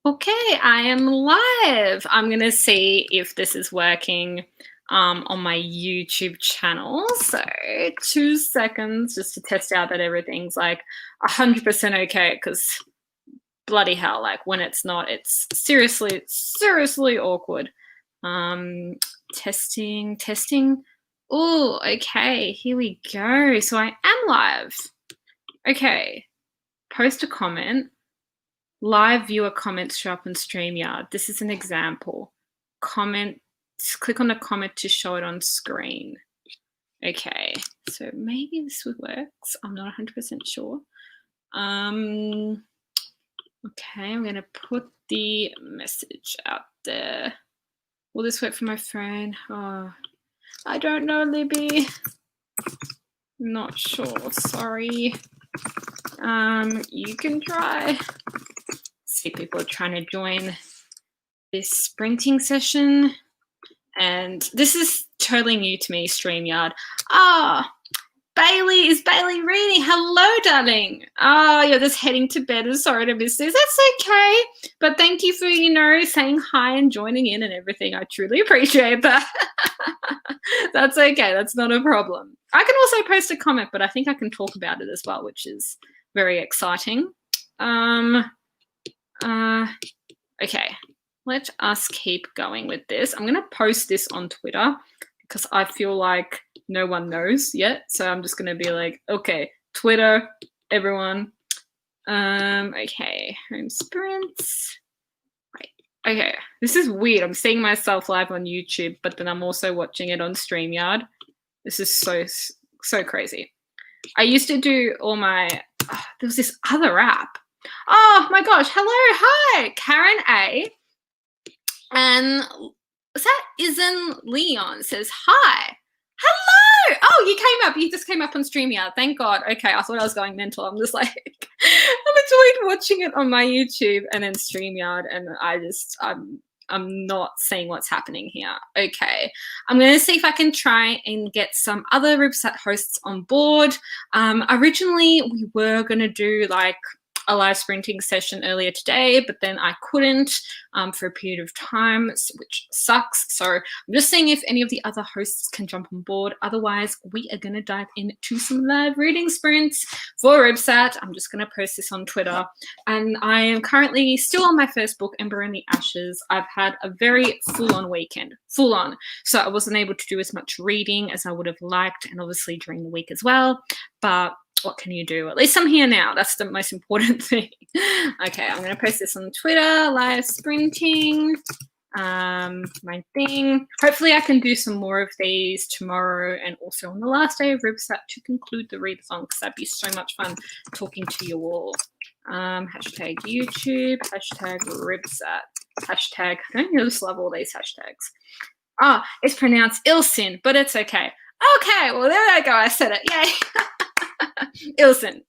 Okay, I am live. I'm going to see if this is working on my YouTube channel. So 2 seconds just to test out that everything's like 100% okay, because bloody hell, like when it's not, it's seriously awkward. Testing. Oh, okay, here we go. So I am live. Okay, post a comment. Live viewer comments show up on StreamYard. This is an example. Comment, click on the comment to show it on screen. Okay, so maybe this works. I'm not 100% sure. Okay, I'm going to put the message out there. Will this work for my phone? Oh, I don't know, Libby. Not sure, sorry. You can try. See, people are trying to join this sprinting session, and this is totally new to me, StreamYard. Bailey, is Bailey reading? Hello, darling. You're just heading to bed. I'm sorry to miss this. That's okay, but thank you for, saying hi and joining in and everything. I truly appreciate that. That's okay. That's not a problem. I can also post a comment, but I think I can talk about it as well, which is very exciting. Okay, let us keep going with this. I'm going to post this on Twitter because I feel like no one knows yet. So I'm just going to be like, okay, Twitter, everyone. Okay, home sprints. Right. Okay, this is weird. I'm seeing myself live on YouTube, but then I'm also watching it on StreamYard. This is so crazy. I used to do all my, there was this other app. Oh my gosh, hello, hi, Karen A. And was that Isn't Leon says hi. Hello! Oh, you just came up on StreamYard, thank God. Okay, I thought I was going mental. I'm just like, I'm literally watching it on my YouTube and then StreamYard, and I'm not seeing what's happening here. Okay, I'm going to see if I can try and get some other Rybsat hosts on board. Originally, we were going to do like a live sprinting session earlier today, but then I couldn't for a period of time, which sucks. So I'm just seeing if any of the other hosts can jump on board. Otherwise, we are going to dive into some live reading sprints for Rybsat. I'm just going to post this on Twitter. And I am currently still on my first book, Ember in the Ashes. I've had a very full-on weekend, full-on. So I wasn't able to do as much reading as I would have liked, and obviously during the week as well. But what can you do? At least I'm here now. That's the most important thing. Okay, I'm going to post this on Twitter, live sprinting, my thing. Hopefully I can do some more of these tomorrow and also on the last day of Rybsat to conclude the readathon, because that'd be so much fun talking to you all. Hashtag YouTube, hashtag Rybsat, hashtag, I just love all these hashtags. It's pronounced Ilsin, but it's okay. Okay, well, there I go. I said it. Yay. Ilsen.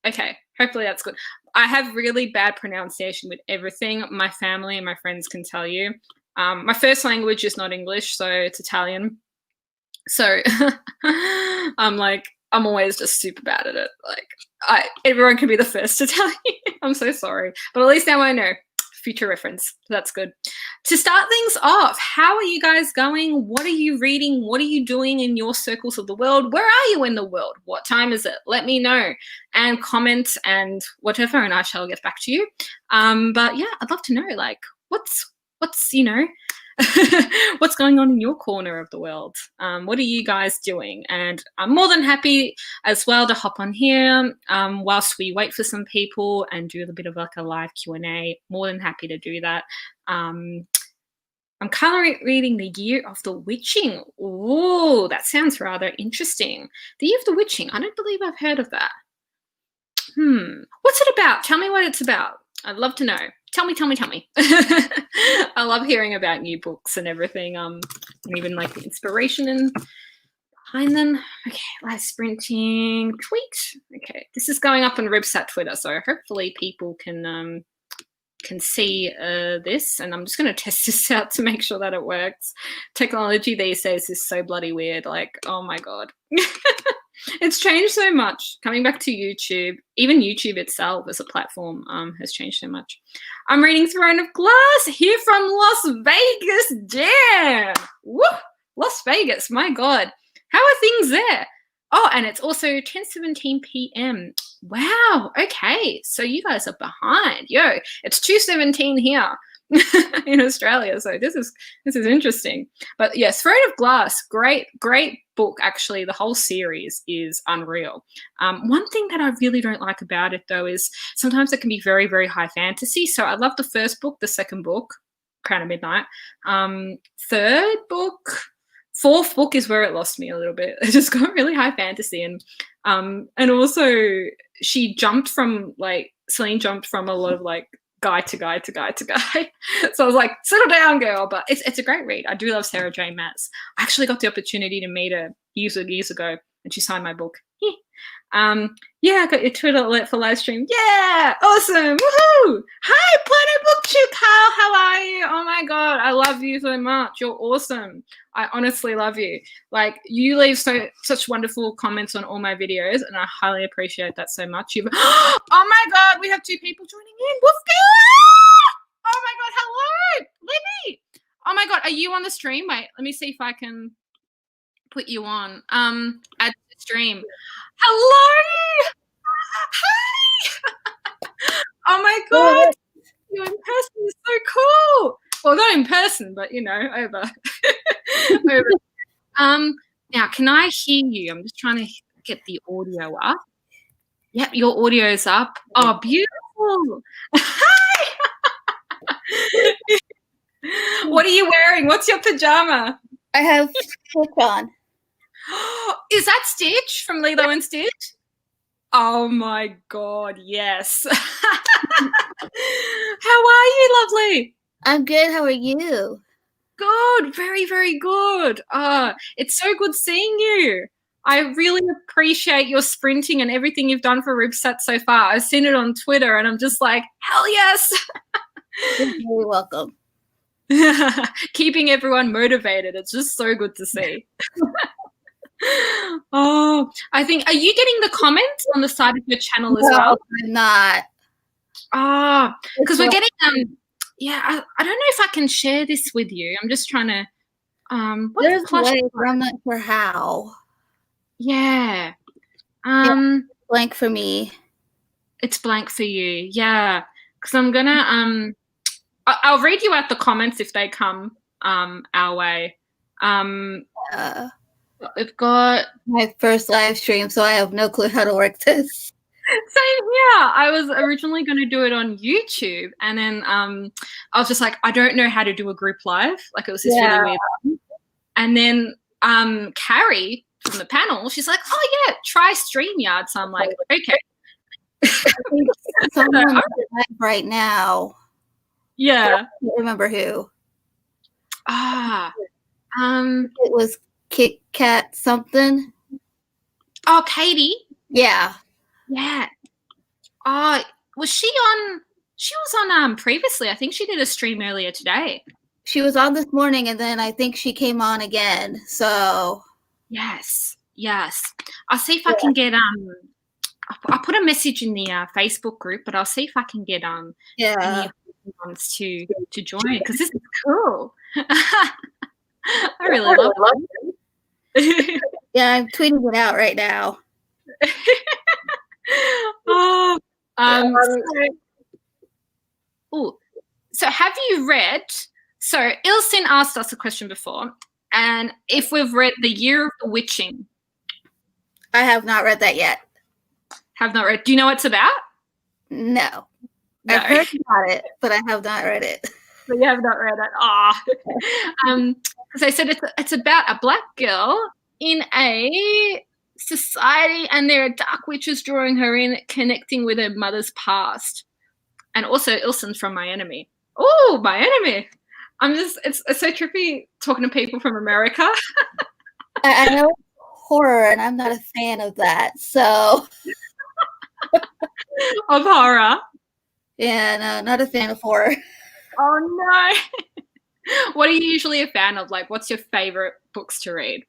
Okay, hopefully that's good. I have really bad pronunciation with everything. My family and my friends can tell you. My first language is not English, so it's Italian. So I'm always just super bad at it. Like, everyone can be the first to tell you. I'm so sorry, but at least now I know. Future reference. That's good. To start things off, how are you guys going? What are you reading? What are you doing in your circles of the world? Where are you in the world? What time is it? Let me know, and comment and whatever, and I shall get back to you. But yeah, I'd love to know, like, what's what's going on in your corner of the world? What are you guys doing? And I'm more than happy as well to hop on here whilst we wait for some people and do a bit of like a live Q&A. More than happy to do that. I'm currently reading The Year of the Witching. Ooh, that sounds rather interesting. The Year of the Witching. I don't believe I've heard of that. What's it about? Tell me what it's about. I'd love to know. Tell me. I love hearing about new books and everything, and even like the inspiration and behind them. Okay, live sprinting, tweet. Okay, this is going up on Rybsat Twitter, so hopefully people can see this, and I'm just going to test this out to make sure that it works. Technology these days is so bloody weird, like, oh my God. It's changed so much. Coming back to YouTube, even YouTube itself as a platform has changed so much. I'm reading Throne of Glass here from Las Vegas. Damn! Woo! Las Vegas, my God. How are things there? Oh, and it's also 10:17 p.m. Wow, okay. So you guys are behind. Yo, it's 2:17 here in Australia. So this is interesting. But yes, Throne of Glass, great book. Actually, the whole series is unreal. One thing that I really don't like about it though is sometimes it can be very, very high fantasy. So I love the first book, the second book, Crown of Midnight. Third book, fourth book is where it lost me a little bit. It just got really high fantasy, and also Celine jumped from a lot of like guy to guy to guy to guy. So I was like, settle down, girl. But it's a great read. I do love Sarah J. Maas. I actually got the opportunity to meet her years ago, and she signed my book. Yeah, I got your Twitter alert for live stream. Yeah, awesome. Woohoo! Hi, Planet Booktube Kyle. How are you? Oh my God, I love you so much. You're awesome. I honestly love you. Like, you leave such wonderful comments on all my videos, and I highly appreciate that so much. Oh my God, we have 2 people joining in. Oh my God, hello, Libby. Oh my God, are you on the stream? Wait, let me see if I can put you on. Add to the stream. Hello. Hi. Oh my God, you in person is so cool. Well, not in person, but over. Over. Now, can I hear you? I'm just trying to get the audio up. Yep, your audio's up. Oh, beautiful. Hi. What are you wearing? What's your pajama? I have Stitch on. Is that Stitch from Lilo and Stitch? Oh my God, yes. How are you, lovely? I'm good. How are you? Good, very, very good. It's so good seeing you. I really appreciate your sprinting and everything you've done for Rybsat so far. I've seen it on Twitter and I'm just like, hell yes. You're welcome. Keeping everyone motivated. It's just so good to see. Oh, I think, are you getting the comments on the side of your channel as well? I'm not. Because we're getting yeah, I don't know if I can share this with you. I'm just trying to There's a way, but I'm not sure how. Yeah. Blank for me. It's blank for you. Yeah. Because I'm gonna I'll read you out the comments if they come our way. We've got my first live stream, so I have no clue how to work this. Same here. I was originally going to do it on YouTube, and then I was just like, I don't know how to do a group live. Like, it was this really weird. And then Carrie from the panel, she's like, oh yeah, try StreamYard. So I'm like, okay. Someone live right now. Yeah. I don't remember who. It was Kit Kat something. Oh, Katie. Yeah. Yeah. Was she on? She was on previously. I think she did a stream earlier today. She was on this morning, and then I think she came on again. So yes. I'll see if I can get I'll put a message in the Facebook group, but I'll see if I can get any ones to join, because this is cool. I really love it. Yeah, I'm tweeting it out right now. So have you read? So Ilsin asked us a question before, and if we've read The Year of the Witching. I have not read that yet. Have not read. Do you know what it's about? No. I've heard about it, but I have not read it. But you have not read it. Because I said it's about a black girl in a society, and there are dark witches drawing her in, connecting with her mother's past. And also Ilsen's from My Enemy. Oh, My Enemy. It's so trippy talking to people from America. I know horror, and I'm not a fan of that, so. Of horror? Yeah, no, not a fan of horror. Oh, no. What are you usually a fan of? Like, what's your favorite books to read?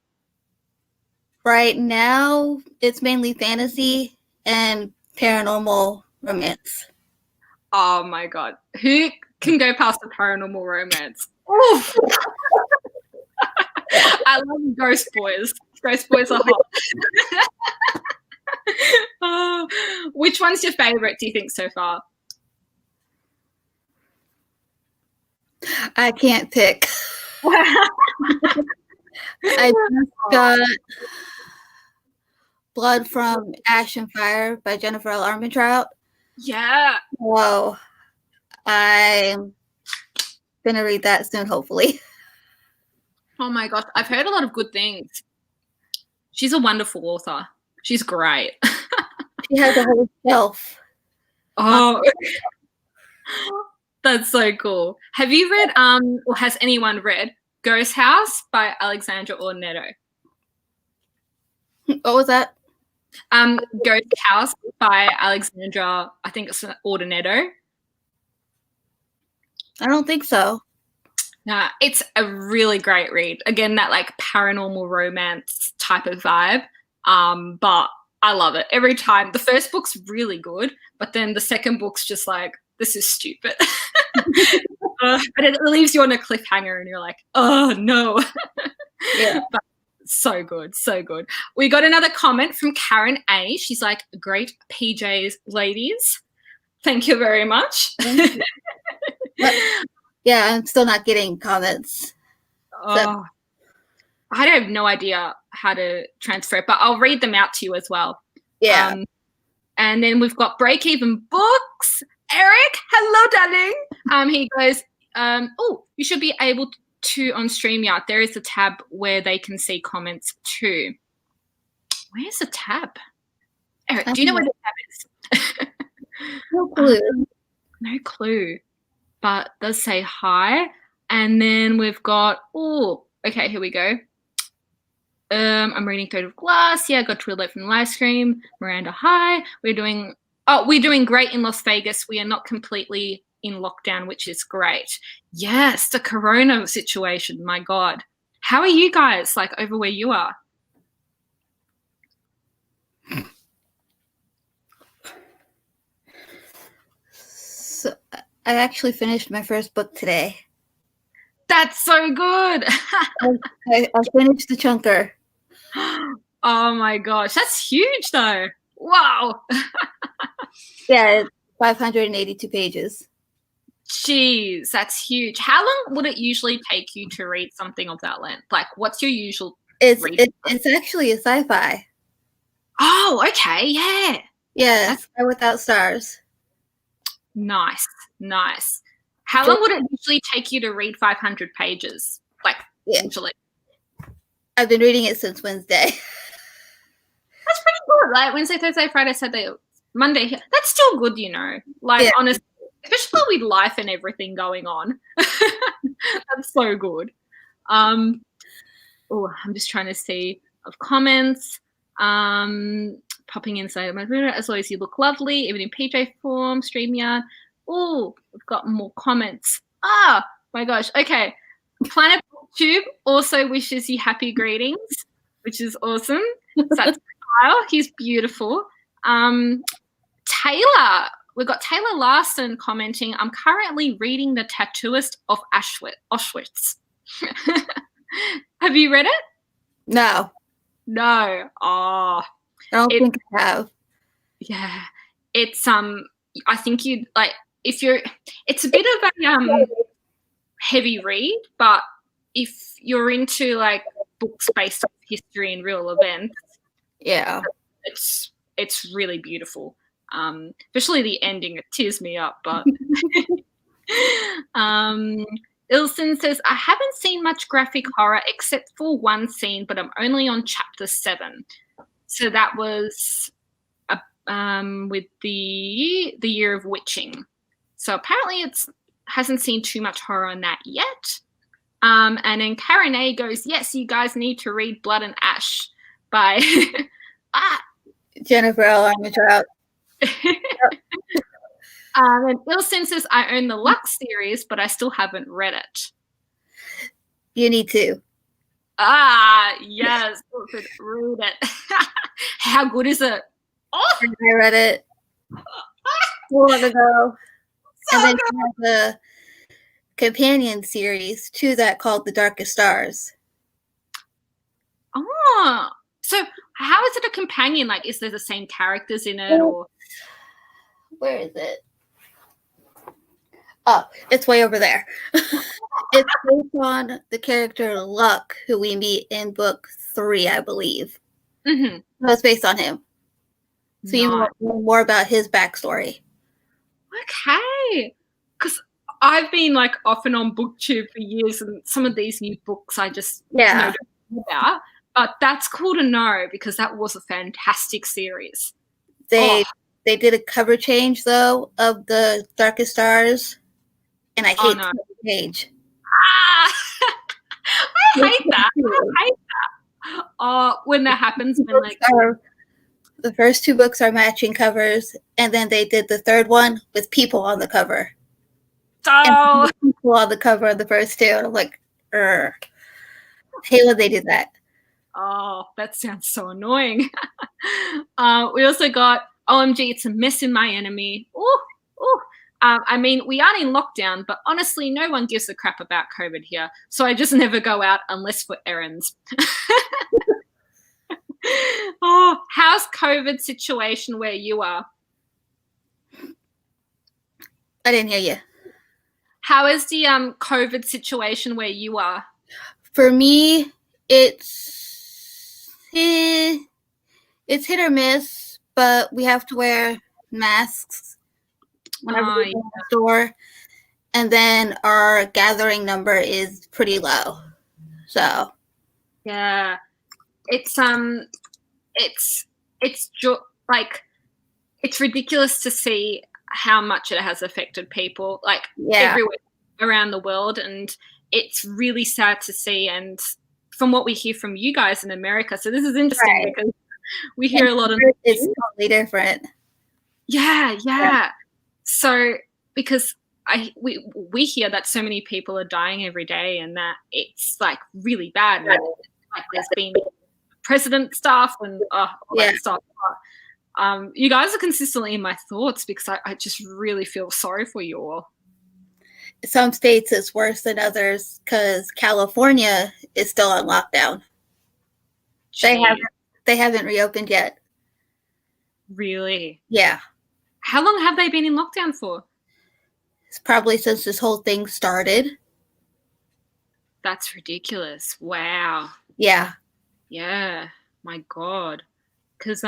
Right now, it's mainly fantasy and paranormal romance. Oh my god. Who can go past a paranormal romance? Oof. I love Ghost Boys. Ghost Boys are hot. Oh, which one's your favorite, do you think, so far? I can't pick. I just got Blood from Ash and Fire by Jennifer L. Armentrout. Yeah. Whoa. I'm going to read that soon, hopefully. Oh my gosh. I've heard a lot of good things. She's a wonderful author. She's great. She has a whole shelf. Oh, that's so cool. Have you read, or has anyone read Ghost House by Alexandra Ornetto? What was that? Ghost House by Alexandra, I think it's Ornetto. I don't think so. Nah, it's a really great read. Again, that like paranormal romance type of vibe. But I love it every time. The first book's really good, but then the second book's just like, this is stupid. But it leaves you on a cliffhanger and you're like, oh no. Yeah. But so good, so good. We got another comment from Karen A. She's like, great PJs, ladies. Thank you very much. Yeah, I'm still not getting comments. Oh, I have no idea how to transfer it, but I'll read them out to you as well. Yeah. And then we've got Break Even Books. Eric, hello, darling. He goes, oh, you should be able to on StreamYard. There is a tab where they can see comments too. Where's the tab? Eric, do you know where the tab is? No clue. No clue. But does say hi. And then we've got, oh, okay, here we go. I'm reading Third of Glass. Yeah, got to relate from the live stream. Miranda, hi. We're doing great in Las Vegas. We are not completely in lockdown, which is great. Yes, the corona situation, my God. How are you guys, like, over where you are? So I actually finished my first book today. That's so good. I finished The Chunker. Oh my gosh, that's huge though. Wow. Yeah, it's 582 pages. Jeez, that's huge. How long would it usually take you to read something of that length? Like, what's your usual read? It's actually a sci-fi. Oh, okay, yeah. Yeah, Sky Without Stars. Nice, nice. How long would it usually take you to read 500 pages? Like, usually? I've been reading it since Wednesday. That's pretty good. Like, Wednesday, Thursday, Friday, Saturday, Monday. That's still good, you know. Like, honestly, especially with life and everything going on. That's so good. Oh, I'm just trying to see of comments. Popping inside my room. As always, you look lovely, even in PJ form, StreamYard. Oh, we've got more comments. Ah, my gosh. Okay. Planet Booktube also wishes you happy greetings, which is awesome. So that's Kyle. He's beautiful. Taylor. We've got Taylor Larson commenting, I'm currently reading The Tattooist of Auschwitz. Have you read it? No. No. Oh. I don't think I have. Yeah. It's I think you'd like it's a bit of a heavy read, but if you're into like books based on history and real events, yeah, it's really beautiful. Especially the ending, it tears me up. But Ilson says, I haven't seen much graphic horror except for one scene, but I'm only on chapter 7. So that was with the Year of Witching. So apparently hasn't seen too much horror on that yet. And then Karen A goes, yes, you guys need to read Blood and Ash by Jennifer L. Armentrout. And Ilson says, I own the Lux series, but I still haven't read it. You need to. Yes. Read it. How good is it? Oh, I read it so long ago. so And then good. we have the companion series to that called The Darkest Stars. Oh, so how is it a companion? Like, is there the same characters in it, or? Where is it? Oh, it's way over there. It's based on the character Luck, who we meet in book 3, I believe. Mm-hmm. So it's based on him. So you Nice. know more about his backstory. Okay. Because I've been like off and on BookTube for years, and some of these new books I just Yeah. don't know about. But that's cool to know because that was a fantastic series. They did a cover change though of the Darkest Stars, and I hate no. the cover change. I hate that. I hate that. When that happens, when like The first 2 books are matching covers, and then they did the third one with people on the cover. And people on the cover of the first 2. And I'm like, I hate when they did that. Oh, that sounds so annoying. We also got OMG, it's a mess in my enemy. I mean, we aren't in lockdown, but honestly, no one gives a crap about COVID here. So I just never go out unless for errands. Oh, how's COVID situation where you are? I didn't hear you. How is the COVID situation where you are? For me, it's hit or miss, but we have to wear masks whenever we go to the store. And then our gathering number is pretty low. So yeah, it's like it's ridiculous to see how much it has affected people like everywhere around the world, and it's really sad to see. And from what we hear from you guys in America, so this is interesting because we hear a lot of it's totally different. Yeah. So because we hear that so many people are dying every day, and that it's like really bad. Like there's been president stuff and all that stuff. You guys are consistently in my thoughts because I just really feel sorry for you all. Some states it's worse than others because California is still on lockdown. Jeez. They haven't reopened yet. Really? Yeah. How long have they been in lockdown for? It's probably since this whole thing started. That's ridiculous. Wow. Yeah. Yeah. My God. Because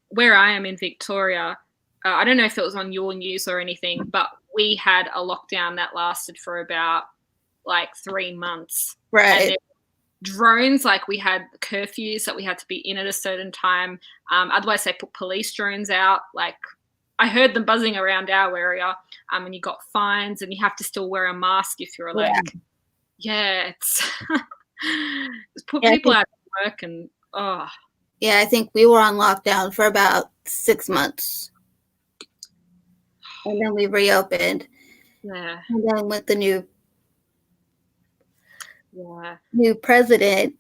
where I am in Victoria, I don't know if it was on your news or anything, but we had a lockdown that lasted for about like 3 months. Right. And drones, like we had curfews that we had to be in at a certain time. Otherwise, they put police drones out. Like I heard them buzzing around our area, and you got fines, and you have to still wear a mask if you're like, it's put people out of work and Yeah, I think we were on lockdown for about 6 months. And then we reopened. Yeah. And then with the new president,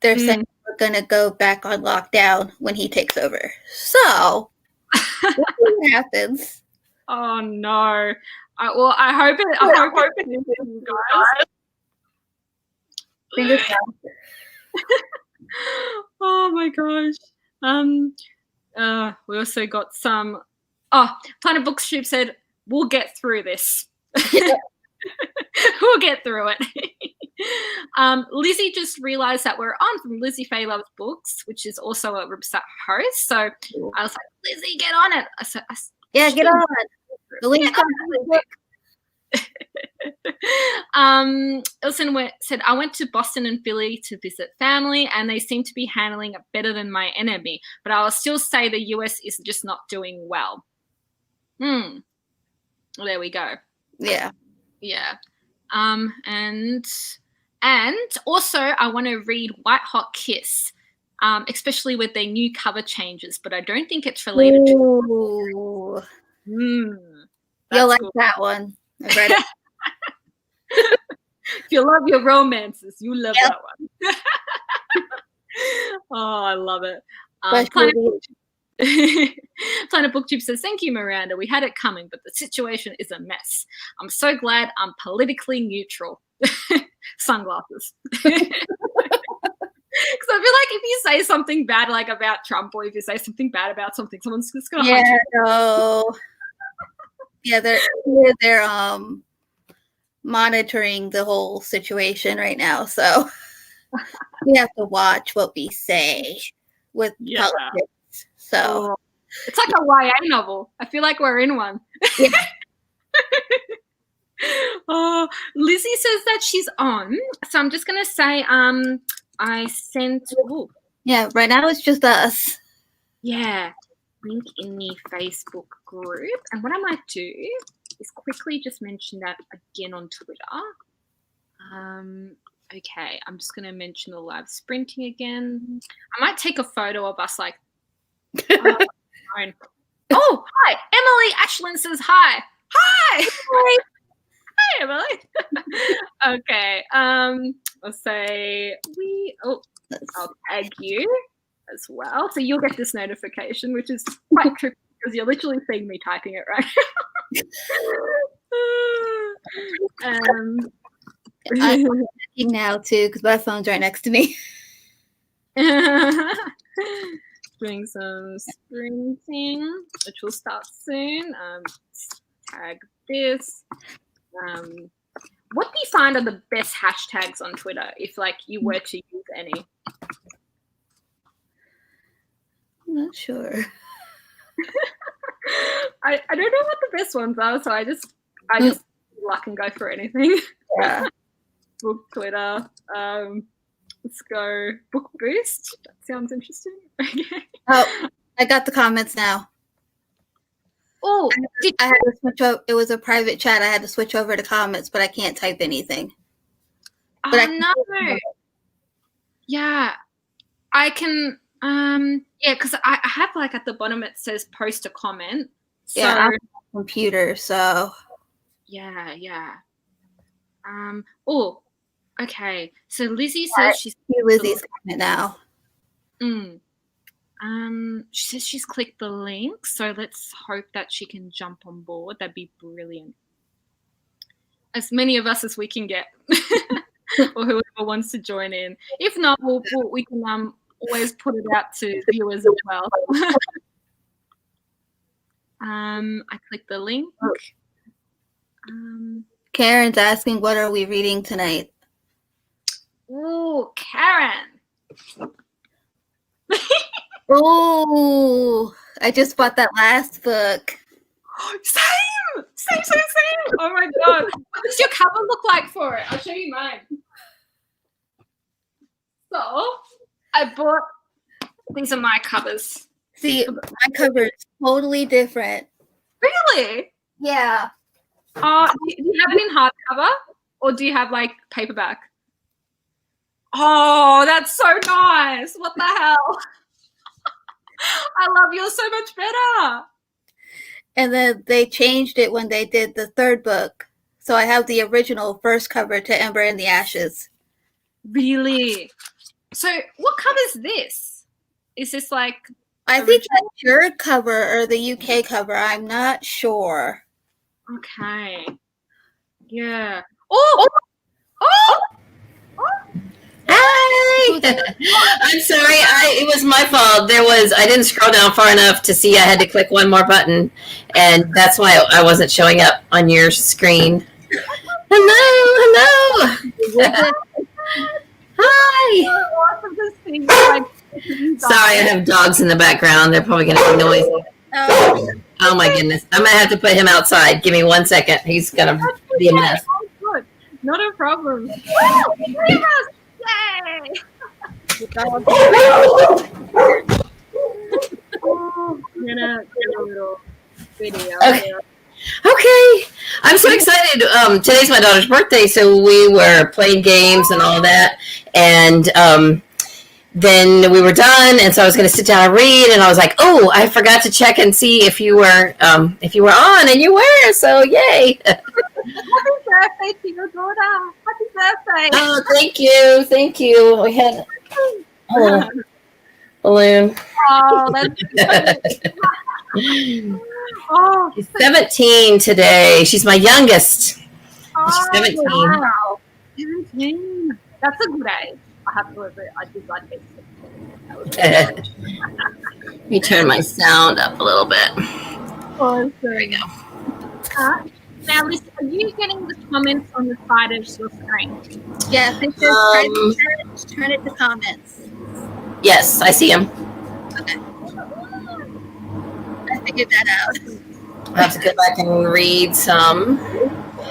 they're saying we're going to go back on lockdown when he takes over. So, we'll see what happens. Oh no! I hope it is, you guys. Fingers crossed. Oh my gosh! We also got some. Planet Bookstube said we'll get through this. We'll get through it. Lizzie just realized that we're on from Lizzie Faye Loves Books, which is also a Rybsat host. So I was like, Lizzie, get on it. I said, get on. The link's Ilson said, I went to Boston and Philly to visit family, and they seem to be handling it better than my enemy. But I'll still say the US is just not doing well. There we go. Yeah. And also I want to read White Hot Kiss, especially with their new cover changes, but I don't think it's related to. You'll like that one. I've read it. If you love your romances, you love that one. Oh, I love it. Especially Planet Booktube says, thank you, Miranda. We had it coming, but the situation is a mess. I'm so glad I'm politically neutral. Sunglasses. Because I feel like if you say something bad, like about Trump, or if you say something bad about something, someone's just gonna hunt you. no. Yeah, they're monitoring the whole situation right now, so we have to watch what we say with politics. So it's like a YA novel. I feel like we're in one. Yeah. Oh, Lizzie says that she's on, so I'm just gonna say I sent. Ooh. Yeah, right now it's just us. Yeah, link in the Facebook group, and what I might do is quickly just mention that again on Twitter. Okay, I'm just gonna mention the live sprinting again. I might take a photo of us like. Oh, hi, Emily Ashlyn says hi. Hi. Hi. Hi, Emily. Okay. I'll say I'll tag you as well. So you'll get this notification, which is quite tricky because you're literally seeing me typing it right now. I'm checking now too because my phone's right next to me. Doing some sprinting, which will start soon. Tag this. What do you find are the best hashtags on Twitter if like you were to use any? I'm not sure. I don't know what the best ones are, so I just luck and go for anything. Yeah. Book Twitter. Let's go book boost. That sounds interesting. Okay. Oh, I got the comments now. Oh, I had to switch over. It was a private chat. I had to switch over to comments, but I can't type anything. But no. Yeah, I can. Yeah, because I have like at the bottom it says post a comment. So, yeah, I'm on my computer. So yeah. Oh, okay. So Lizzie says she's Lizzie's comment now. She says she's clicked the link, so let's hope that she can jump on board. That'd be brilliant. As many of us as we can get, or whoever wants to join in. If not, we can always put it out to viewers as well. I clicked the link. Karen's asking, what are we reading tonight? Ooh, Karen. Oh, I just bought that last book. Same. Oh my god. What does your cover look like for it? I'll show you mine. So, I bought, these are my covers. See, my cover is totally different. Really? Yeah. Do you have it in hardcover or do you have like paperback? Oh, that's so nice. What the hell? I love yours so much better. And then they changed it when they did the third book. So I have the original first cover to Ember in the Ashes. Really? So what cover is this? Is this like... I think that's your cover or the UK cover. I'm not sure. Okay. Yeah. Oh! Hi! I'm sorry. It was my fault. I didn't scroll down far enough to see I had to click one more button, and that's why I wasn't showing up on your screen. Hello. Hi. Sorry, I have dogs in the background. They're probably going to be noisy. Oh my goodness. I'm going to have to put him outside. Give me 1 second. He's going to be a mess. Good. Not a problem. Woo! Yay! I'm gonna do a little video. Okay. I'm so excited. Today's my daughter's birthday, so we were playing games and all that. And then we were done, and so I was going to sit down and read, and I was like, oh, I forgot to check and see if you were on, and you were, so yay. Happy birthday to your daughter. Happy birthday. Oh, thank you. We had Oh, balloon. Oh, that's oh, She's 17 today. She's my youngest. She's 17. wow. 17. That's a good age. I have to admit, I did like it. Let me turn my sound up a little bit. Awesome. There we go. Now, listen, are you getting the comments on the side of your screen? Yes, it says turn it to comments. Yes, I see him. Okay. I figured that out. I have to go back and read some.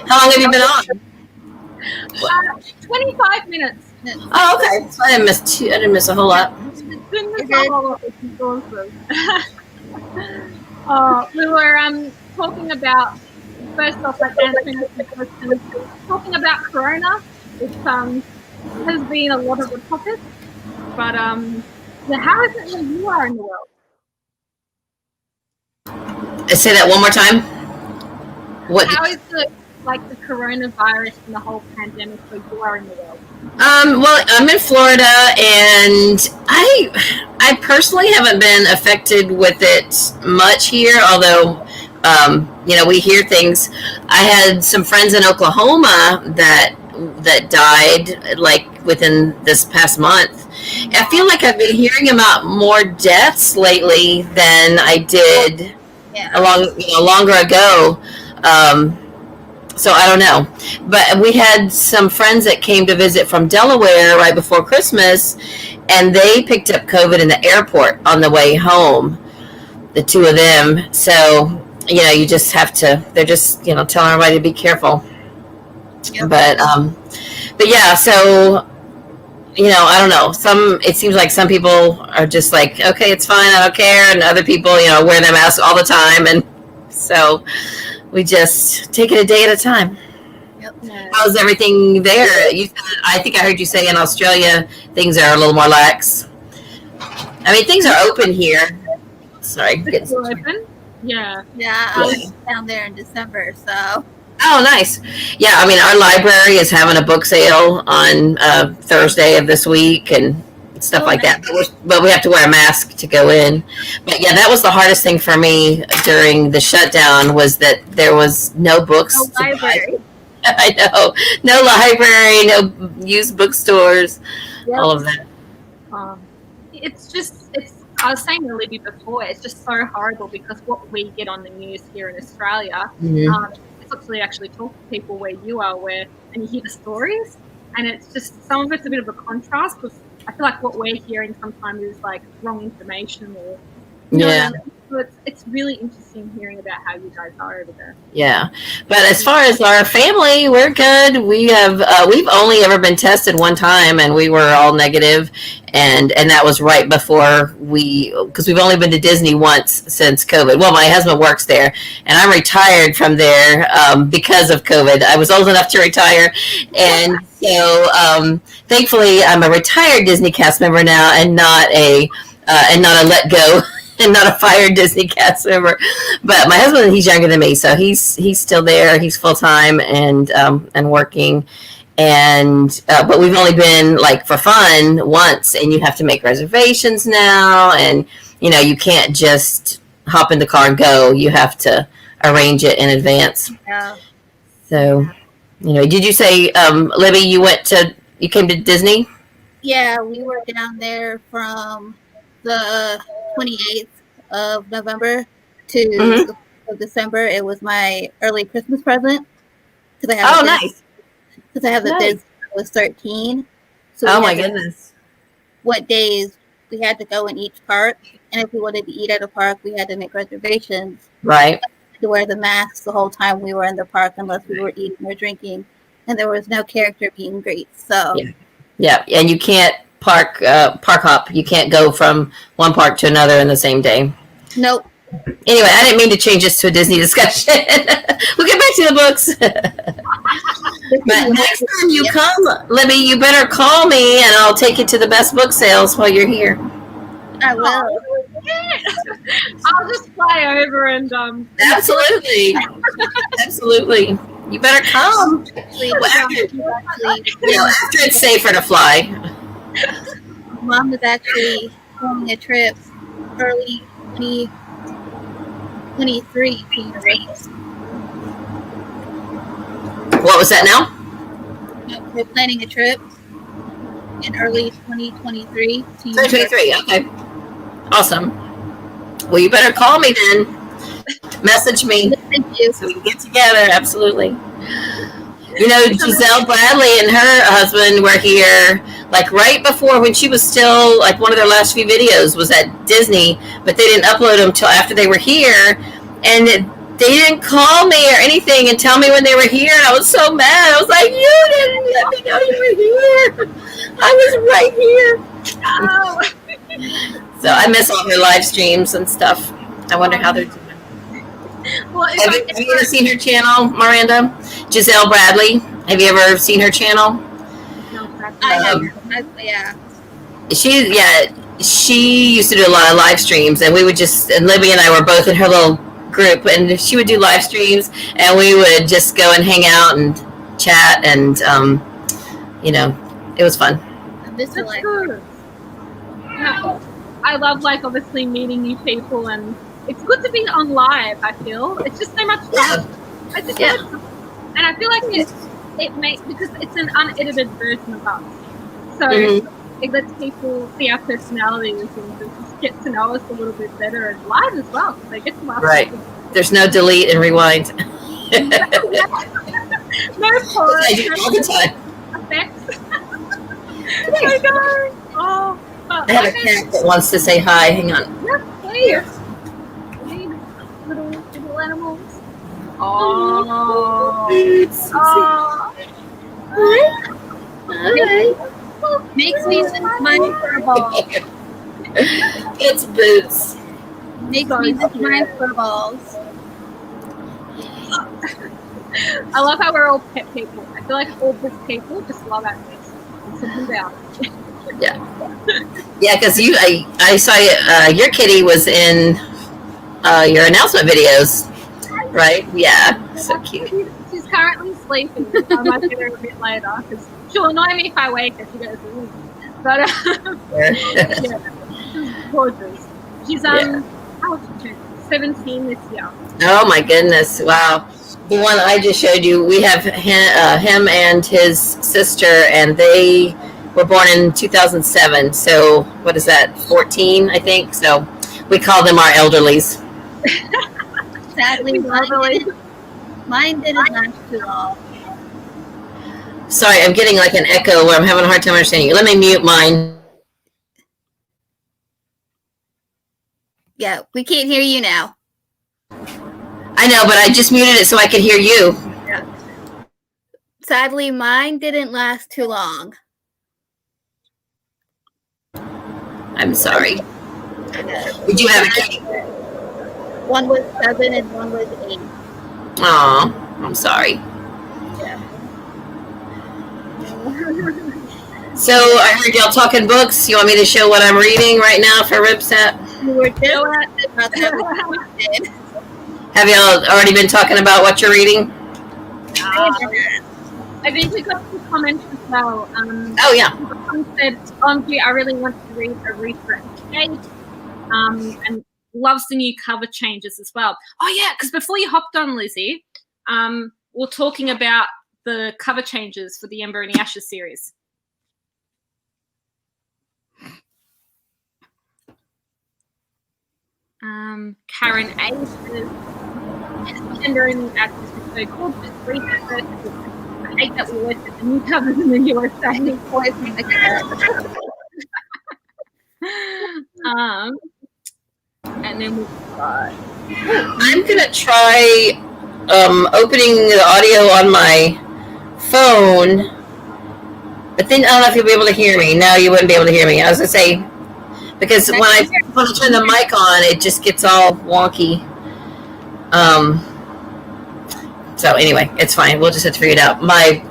How long have you been on? 25 minutes. Oh, okay. So I didn't miss a whole lot. We were talking about, first off, like answering the questions, talking about Corona. It has been a lot of the topics, but how is it where you are in the world? Say that one more time. What? How is the coronavirus and the whole pandemic where you are in the world? Well, I'm in Florida, and I personally haven't been affected with it much here, although, we hear things. I had some friends in Oklahoma that died, like, within this past month. I feel like I've been hearing about more deaths lately than I did longer ago. So I don't know, but we had some friends that came to visit from Delaware right before Christmas, and they picked up COVID in the airport on the way home, the two of them. So, you just have to, they're just, telling everybody to be careful. Yep. But yeah, so, I don't know. It seems like some people are just like, okay, it's fine, I don't care. And other people, wear their masks all the time. And so we just take it a day at a time. Yep. How's everything there? I think I heard you say in Australia things are a little more lax. I mean, things are open here. Sorry. Open? Yeah. Yeah, I was down there in December, so. Oh, nice. Yeah, I mean, our library is having a book sale on Thursday of this week and stuff like that. But we have to wear a mask to go in. But yeah, that was the hardest thing for me during the shutdown, was that there was no books. No library. I know. No library, no used bookstores, all of that. I was saying to Libby before, it's just so horrible because what we get on the news here in Australia, it's actually talk to people where you are, and you hear the stories, and it's just, some of it's a bit of a contrast, because I feel like what we're hearing sometimes is like wrong information, or so it's really interesting hearing about how you guys are over there. Yeah, but as far as our family, we're good. We have we've only ever been tested one time, and we were all negative, and that was right before because we've only been to Disney once since COVID. Well, my husband works there, and I'm retired from there because of COVID. I was old enough to retire, and so thankfully I'm a retired Disney cast member now, and not a let go. And not a fired Disney cast member. But my husband, he's younger than me, so he's still there. He's full time and working. And but we've only been like for fun once, and you have to make reservations now, and you can't just hop in the car and go. You have to arrange it in advance. Yeah. So, did you say, Libby, you came to Disney? Yeah, we were down there from the 28th of November to of December. It was my early Christmas present. Nice. Because I have the Disney, I was 13. So oh my goodness. What days we had to go in each park, and if we wanted to eat at a park, we had to make reservations. Right. To wear the masks the whole time we were in the park, unless we were eating or drinking, and there was no character being great. So yeah, and you can't park hop. You can't go from one park to another in the same day. Nope. Anyway, I didn't mean to change this to a Disney discussion. We'll get back to the books. But next time you come, Libby, you better call me, and I'll take you to the best book sales while you're here. I will. I'll just fly over and Absolutely. Absolutely. You better come. Actually, after it's safer to fly. Mom is actually planning a trip early 2023 to Universal. What was that now? We're planning a trip in early 2023 to 2023. Okay. Awesome. Well, you better call me then. Message me. Thank you. So we can get together. Absolutely. You know, Giselle Bradley and her husband were here, like right before when she was still, like one of their last few videos was at Disney, but they didn't upload them till after they were here, and they didn't call me or anything and tell me when they were here, and I was so mad. I was like, you didn't let me know you were here. I was right here. Oh. So I miss all her live streams and stuff. I wonder how they're doing. Well, Have you ever seen her channel, Miranda? Giselle Bradley. Have you ever seen her channel? I have, yeah. She used to do a lot of live streams, and we would and Libby and I were both in her little group, and she would do live streams, and we would just go and hang out and chat, and it was fun. That's good. Yeah, I love obviously meeting new people, and it's good to be on live. I feel it's just so much fun. And I feel like it makes, because it's an unedited version of us, so it lets people see our personalities and just get to know us a little bit better, and live as well. They get to ask right. There's no delete and rewind. No pause. I do all the time. Effects. I know. Oh, I have a cat that wants to say hi. Hang on. Yeah, please. Little animals. Oh. Hi. Makes me smile for a ball. It's Boots. Makes me smile for balls. I love how we're all pet people. I feel like all pet people just love animals. Something about it. Yeah, because I saw your kitty was in your announcement videos, right? Yeah, so cute. She's currently sleeping. I might get her a bit later because she'll annoy me if I wake her. She goes, ooh. But yeah, she's gorgeous. She's how old is she? 17 this year. Oh my goodness! Wow. The one I just showed you, we have him and his sister, and they were born in 2007. So what is that? 14, I think. So we call them our elderlies. Sadly, mine didn't last too long. Sorry, I'm getting like an echo where I'm having a hard time understanding you. Let me mute mine. Yeah, we can't hear you now. I know, but I just muted it so I could hear you. Yeah. Sadly, mine didn't last too long. I'm sorry. Did you have a kitty? One was 7 and one was 8. Aw, I'm sorry. Yeah. So I heard y'all talking books. You want me to show what I'm reading right now for Rybsat? We were just about that. Have y'all already been talking about what you're reading? I think we got some comments as well. Oh yeah. Someone said, "Gee, I really want to read a refresh page," and loves the new cover changes as well. Oh yeah, because before you hopped on, Lizzie, we're talking about the cover changes for the Ember and the Ashes series. Karen A says, Ember and the Ashes is so cool. Just read the first book. I hate that we always get the new covers in the USA. And then we've got... I'm gonna try opening the audio on my phone, but then I don't know if you'll be able to hear me. No, you wouldn't be able to hear me. I was gonna say, because when I turn the mic on, it just gets all wonky. So anyway, it's fine. We'll just have to figure it out. My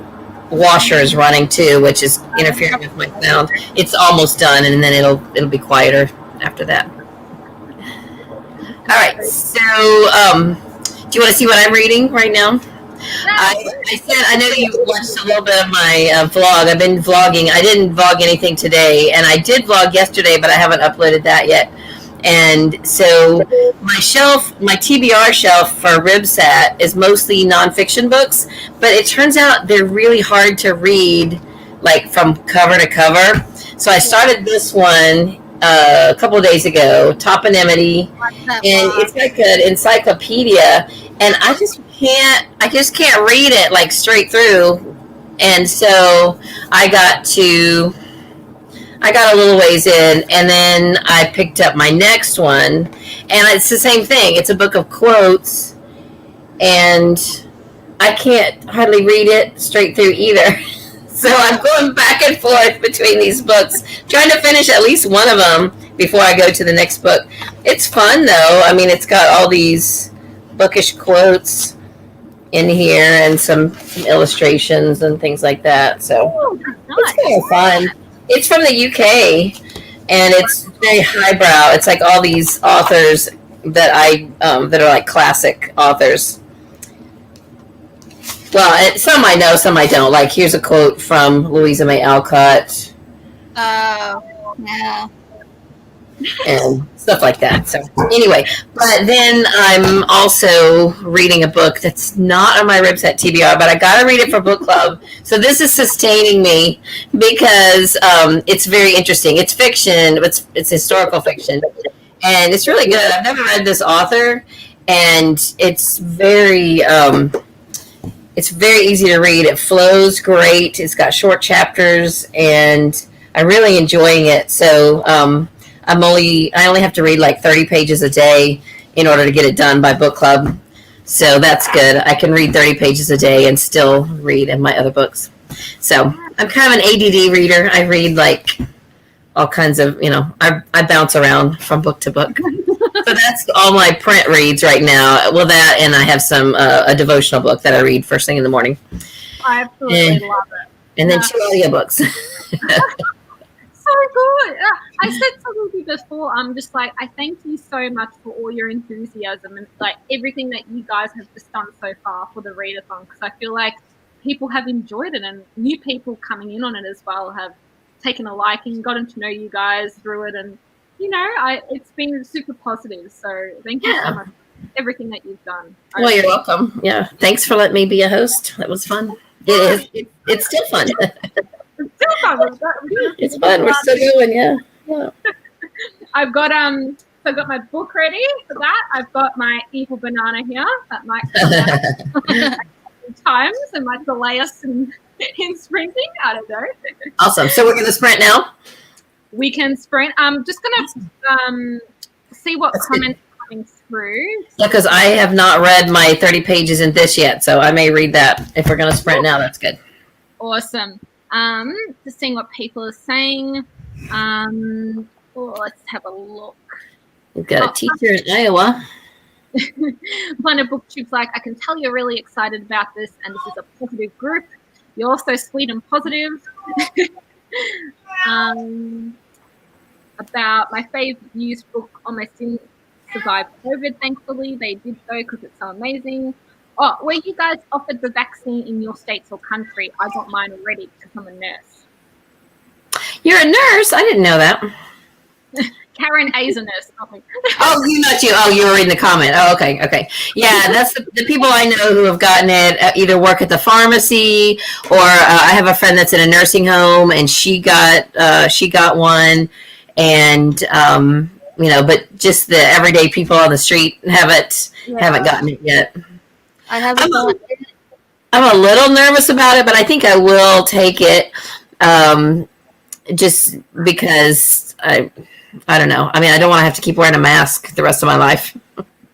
washer is running too, which is interfering with my sound. It's almost done, and then it'll be quieter after that. All right. So, do you want to see what I'm reading right now? I said, I know you watched a little bit of my vlog. I've been vlogging. I didn't vlog anything today, and I did vlog yesterday, but I haven't uploaded that yet. And so my TBR shelf for Rybsat is mostly nonfiction books, but it turns out they're really hard to read, like from cover to cover. So I started this one a couple of days ago, Toponymity, and it's like an encyclopedia, and I just can't read it like straight through. And so I got a little ways in, and then I picked up my next one, and it's the same thing. It's a book of quotes, and I can't hardly read it straight through either. So I'm going back and forth between these books, trying to finish at least one of them before I go to the next book. It's fun, though. I mean, it's got all these bookish quotes in here and some illustrations and things like that. So it's kind of fun. It's from the UK, and it's very highbrow. It's like all these authors that that are like classic authors. Well, some I know, some I don't. Like, here's a quote from Louisa May Alcott. Oh, yeah. And stuff like that. So anyway, but then I'm also reading a book that's not on my Rybsat TBR, but I got to read it for book club. So this is sustaining me because it's very interesting. It's fiction. It's historical fiction, and it's really good. I've never read this author, and it's very easy to read. It flows great. It's got short chapters, and I'm really enjoying it. So I only have to read like 30 pages a day in order to get it done by book club. So that's good. I can read 30 pages a day and still read in my other books. So I'm kind of an ADD reader. I read like all kinds of, I bounce around from book to book. So that's all my print reads right now. Well, that, and I have a devotional book that I read first thing in the morning. I absolutely love it. And then 2 audiobooks. So good. I said something to you before. I'm just like, I thank you so much for all your enthusiasm and like everything that you guys have just done so far for the readathon, because I feel like people have enjoyed it, and new people coming in on it as well have taken a liking, gotten to know you guys through it, and it's been super positive. So thank you so much for everything that you've done. Well, you're welcome. Yeah, thanks for letting me be a host. That was fun. It is. It's still fun. It's still fun. It's fun. We're still going. Yeah. I've got so I've got my book ready for that. I've got my evil banana here that might come out times and might delay us in sprinting. I don't know. Awesome. So we're going to sprint now? We can sprint. I'm just going to see what comments are coming through. Yeah, because I have not read my 30 pages in this yet, so I may read that. If we're going to sprint now, that's good. Awesome. Just seeing what people are saying. Let's have a look. We've got a teacher in Iowa. Planet Booktube's like, I can tell you're really excited about this, and this is a positive group. You're also sweet and positive. About my favorite used book on my sins survived COVID, thankfully. They did so because it's so amazing. Oh, were you guys offered the vaccine in your states or country? I got mine already because I'm a nurse. You're a nurse? I didn't know that. Karen Hayes, a nurse. Oh, not you. Oh, you were in the comment. Oh, okay. Yeah, that's the people I know who have gotten it either work at the pharmacy, or I have a friend that's in a nursing home, and she got one, and but just the everyday people on the street haven't gotten it yet. I haven't. I'm a little nervous about it, but I think I will take it, just because I don't know. I mean, I don't want to have to keep wearing a mask the rest of my life.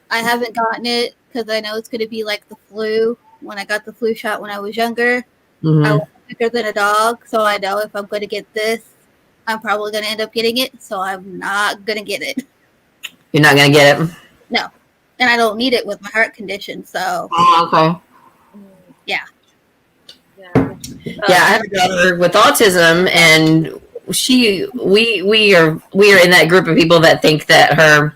I haven't gotten it because I know it's going to be like the flu. When I got the flu shot when I was younger, Mm-hmm. I was sicker than a dog, so I know if I'm going to get this, I'm probably going to end up getting it, so I'm not going to get it. You're not going to get it? No. And I don't need it with my heart condition, so. Oh, okay. Yeah. Yeah, I have a daughter with autism, and we are in that group of people that think that her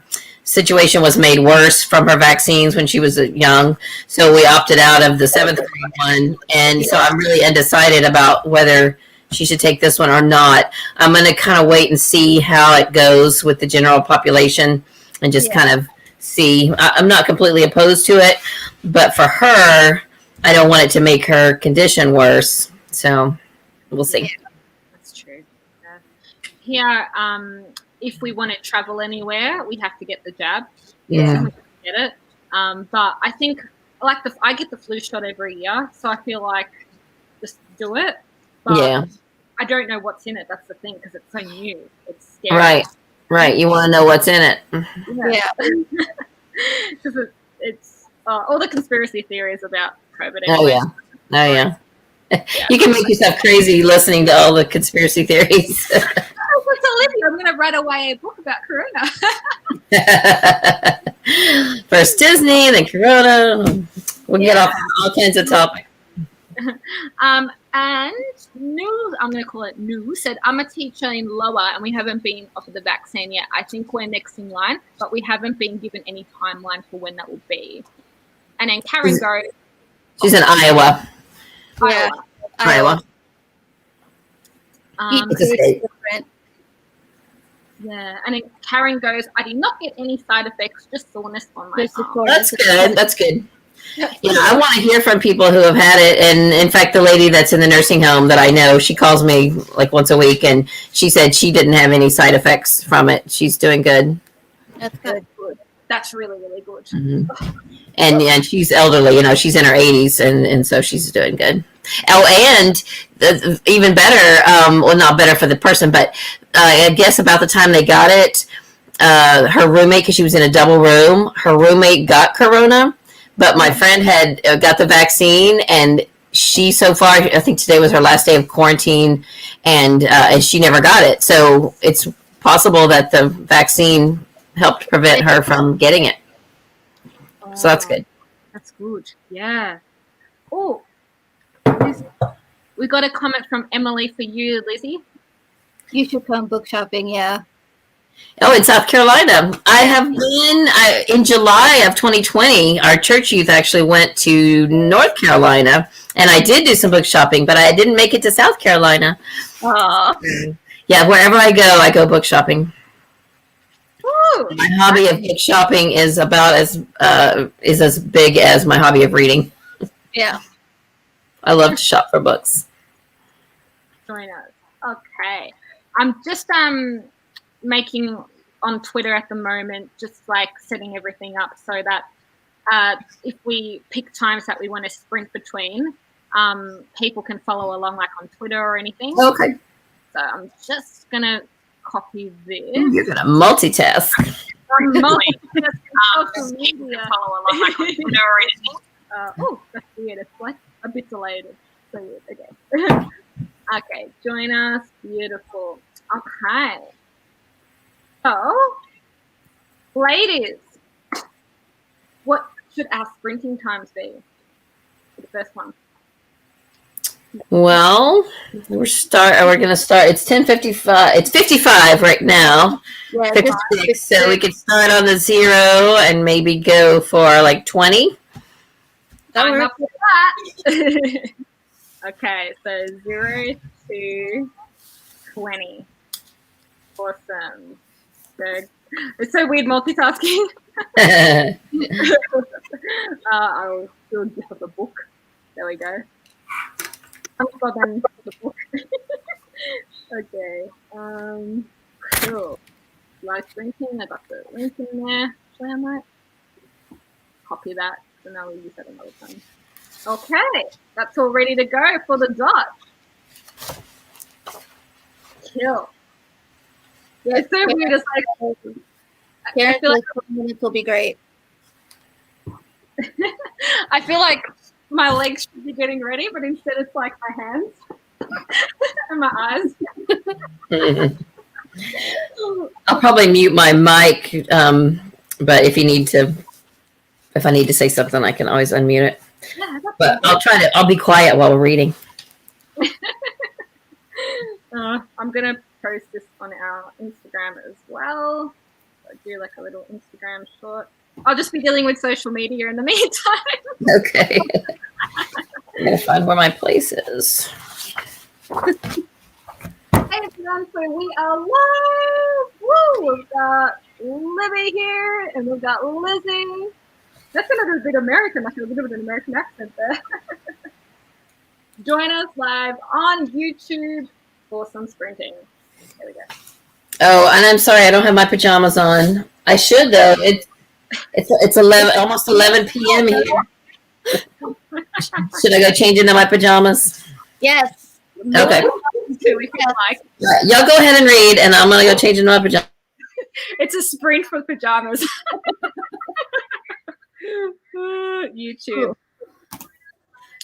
situation was made worse from her vaccines when she was young. So we opted out of the 7th grade one. And so I'm really undecided about whether she should take this one or not. I'm going to kind of wait and see how it goes with the general population and just kind of see. I'm not completely opposed to it, but for her, I don't want it to make her condition worse. So we'll see. Yeah, that's true. Here, if we want to travel anywhere, we have to get the jab. Yeah. Get it. But I think I get the flu shot every year, so I feel like just do it. But I don't know what's in it. That's the thing, because it's so new. It's scary. Right. You want to know what's in it. Yeah. Because it's all the conspiracy theories about COVID. Anyway. Oh yeah. You can make yourself crazy listening to all the conspiracy theories. Olivia, I'm going to write away a book about Corona. First Disney, then Corona. We'll get off all kinds of topics. And New, I'm going to call it New, said, I'm a teacher in Lower and we haven't been offered the vaccine yet. I think we're next in line, but we haven't been given any timeline for when that will be. And then Karen goes. She's in Iowa. Yeah. Iowa. It's a state. Yeah, and then Karen goes, I did not get any side effects, just soreness on my arm. That's good. That's good. You know, I want to hear from people who have had it. And in fact, the lady that's in the nursing home that I know, she calls me like once a week, and she said she didn't have any side effects from it. She's doing good. That's good. That's really, really good. Mm-hmm. And she's elderly, you know, she's in her 80s, and so she's doing good. Oh, and even better, well, not better for the person, but I guess about the time they got it, her roommate, because she was in a double room, her roommate got corona, but my friend had got the vaccine, and she, so far, I think today was her last day of quarantine, and she never got it. So it's possible that the vaccine helped prevent her from getting it. So that's good. That's good. Yeah. Oh, we got a comment from Emily for you, Lizzie. You should come book shopping, yeah. Oh, in South Carolina. I have been, in July of 2020, our church youth actually went to North Carolina, and I did do some book shopping, but I didn't make it to South Carolina. Yeah, wherever I go book shopping. Ooh. My hobby of book shopping is about as big as my hobby of reading. Yeah. I love to shop for books. Join us. Okay. I'm just making on Twitter at the moment, just like setting everything up so that if we pick times that we want to sprint between, people can follow along like on Twitter or anything. Okay. So I'm just gonna copy this. You're gonna multitask. Social media. Follow along like on Twitter or anything. Oh, that's weird. It's like a bit delayed. It's so weird. Okay. Okay, join us. Beautiful. Okay. So, ladies, what should our sprinting times be for the first one? Well, we're going to start. It's 10:55. It's 55 right now. Yeah, 56. So we could start on the 0 and maybe go for like 20. I'm up with that. Okay, so 0 to 20. Awesome. Good. It's so weird multitasking. I'll do a gif of the book. There we go. The book. Okay. Cool. Live drinking. I got the link in there. Actually, I might copy that. So now we'll use that another time. Okay, that's all ready to go for the dot. Kill. Yeah, it's so weird. It's like I feel like 20 minutes will be great. I feel like my legs should be getting ready, but instead it's like my hands and my eyes. I'll probably mute my mic, but if I need to say something, I can always unmute it. Yeah, but I'll be quiet while we're reading. I'm going to post this on our Instagram as well. I'll do like a little Instagram short. I'll just be dealing with social media in the meantime. Okay. I'm gonna find where my place is. Hey everyone, so we are live! Woo! We've got Libby here, and we've got Lizzie. That's gonna do a bit American, like a bit of an American accent there. Join us live on YouTube for some sprinting. There we go. Oh, and I'm sorry, I don't have my pajamas on. I should though. It's 11, almost 11 p.m. here. Should I go change into my pajamas? Yes. Okay. Like. Right, y'all go ahead and read, and I'm gonna go change into my pajamas. It's a sprint for pajamas. YouTube.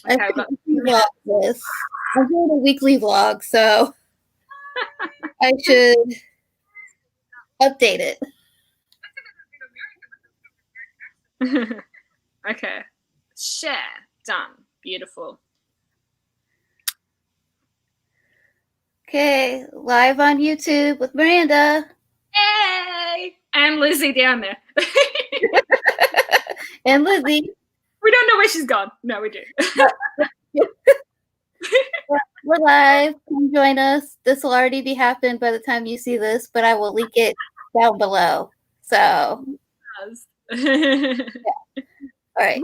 I Okay, think we vlog this. I'm doing a weekly vlog, so I should update it. Okay. Share. Done. Beautiful. Okay, live on YouTube with Miranda. Hey! And Lizzie down there. And Lizzie. We don't know where she's gone. No, we do. We're live. Come join us. This will already be happened by the time you see this, but I will link it down below. So, all right.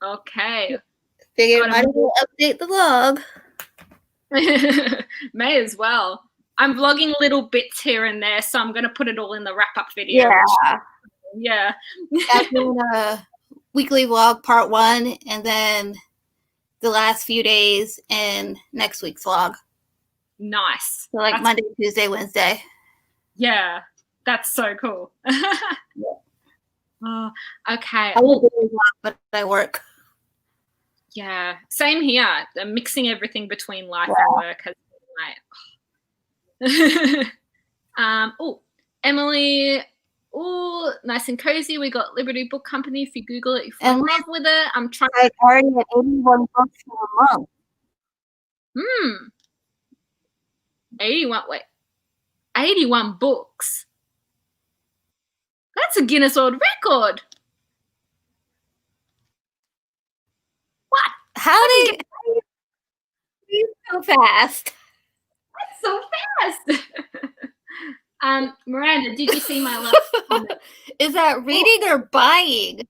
Okay. Figured might as well update the vlog. May as well. I'm vlogging little bits here and there, so I'm going to put it all in the wrap-up video. Yeah. I'm doing a weekly vlog part 1, and then the last few days in next week's vlog. Nice. So like Monday, Tuesday, Wednesday. Yeah, that's so cool. Oh, okay. I will do a vlog, but I work. Yeah, same here. I'm mixing everything between life and work has been like. Oh, Emily. Oh, nice and cozy. We got Liberty Book Company. If you Google it, you fall in love with it. I'm trying. I already had 81 books for a month. 81 books. That's a Guinness World Record. What? How did you so fast? That's so fast. Miranda, did you see my last comment? Is that reading or buying?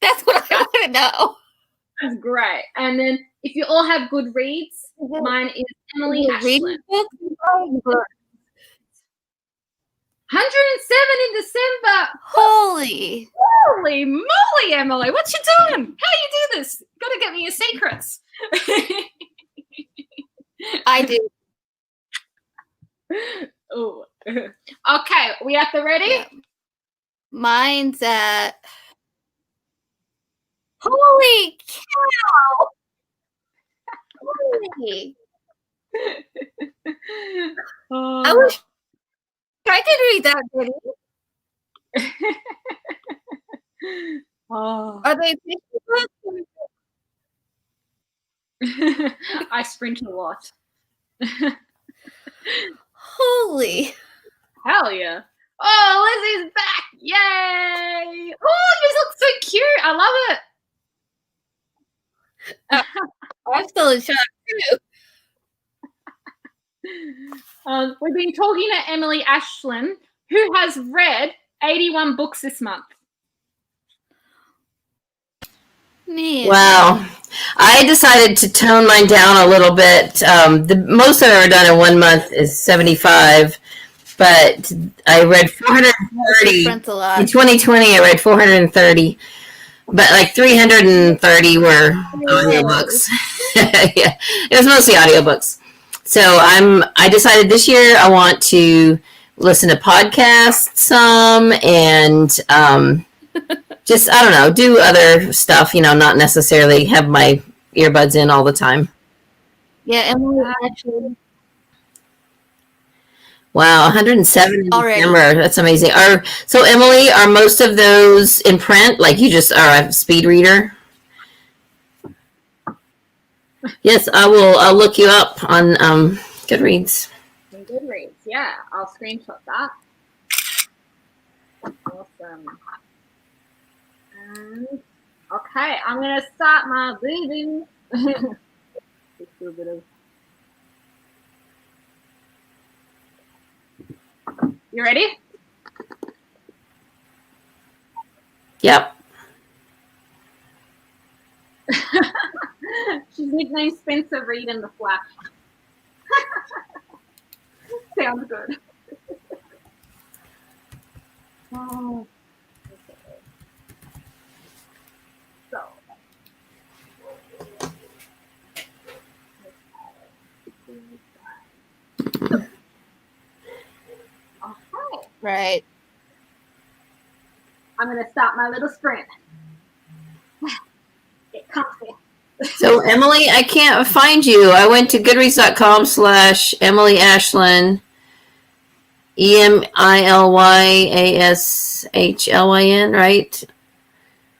That's what I want to know. That's great. And then if you all have good reads, mine is Emily Ashland. 107 in December. Holy moly, Emily. What you doing? How you do this? Gotta get me your secrets. I do. Oh. Okay, we at the ready? Yeah. Mine's at holy cow. Holy. I wish I could read that video. Are they I sprint a lot. holy. Hell yeah. Oh, Lizzie's back. Yay. Oh, you look so cute. I love it. I'm still in shock too. We've been talking to Emily Ashland, who has read 81 books this month. Man. Wow. I decided to tone mine down a little bit. The most I've ever done in 1 month is 75, but I read 430. In 2020, I read 430, but like 330 were audiobooks. Yeah, it was mostly audiobooks. So I decided this year I want to listen to podcasts some and just, I don't know, do other stuff, not necessarily have my earbuds in all the time. Yeah, Emily actually. Wow, 107 in Already. December. That's amazing. So Emily, are most of those in print? Like you just are a speed reader? Yes, I'll look you up on Goodreads. Goodreads. Yeah, I'll screenshot that. Awesome. And okay, I'm gonna start my reading. Just do a bit of. You ready? Yep. She's nicknamed Spencer Reed in the Flash. Sounds good. Oh, okay. So. Okay. Right. I'm gonna start my little sprint. Get comfy. So Emily, I can't find you. I went to goodreads.com/Emily Ashlyn, EMILYASHLYN, right?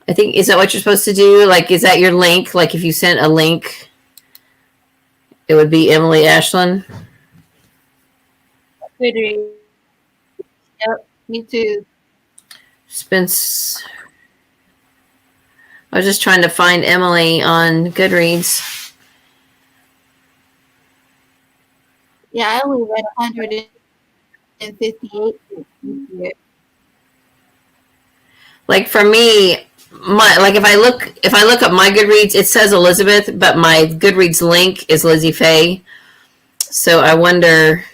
I think, is that what you're supposed to do? Like, is that your link? Like, if you sent a link, it would be Emily Ashlyn. Goodreads. Yep. Me too. Spence. I was just trying to find Emily on Goodreads. Yeah, I only read 158. Like for me, like if I look up my Goodreads, it says Elizabeth, but my Goodreads link is Lizzie Faye. So I wonder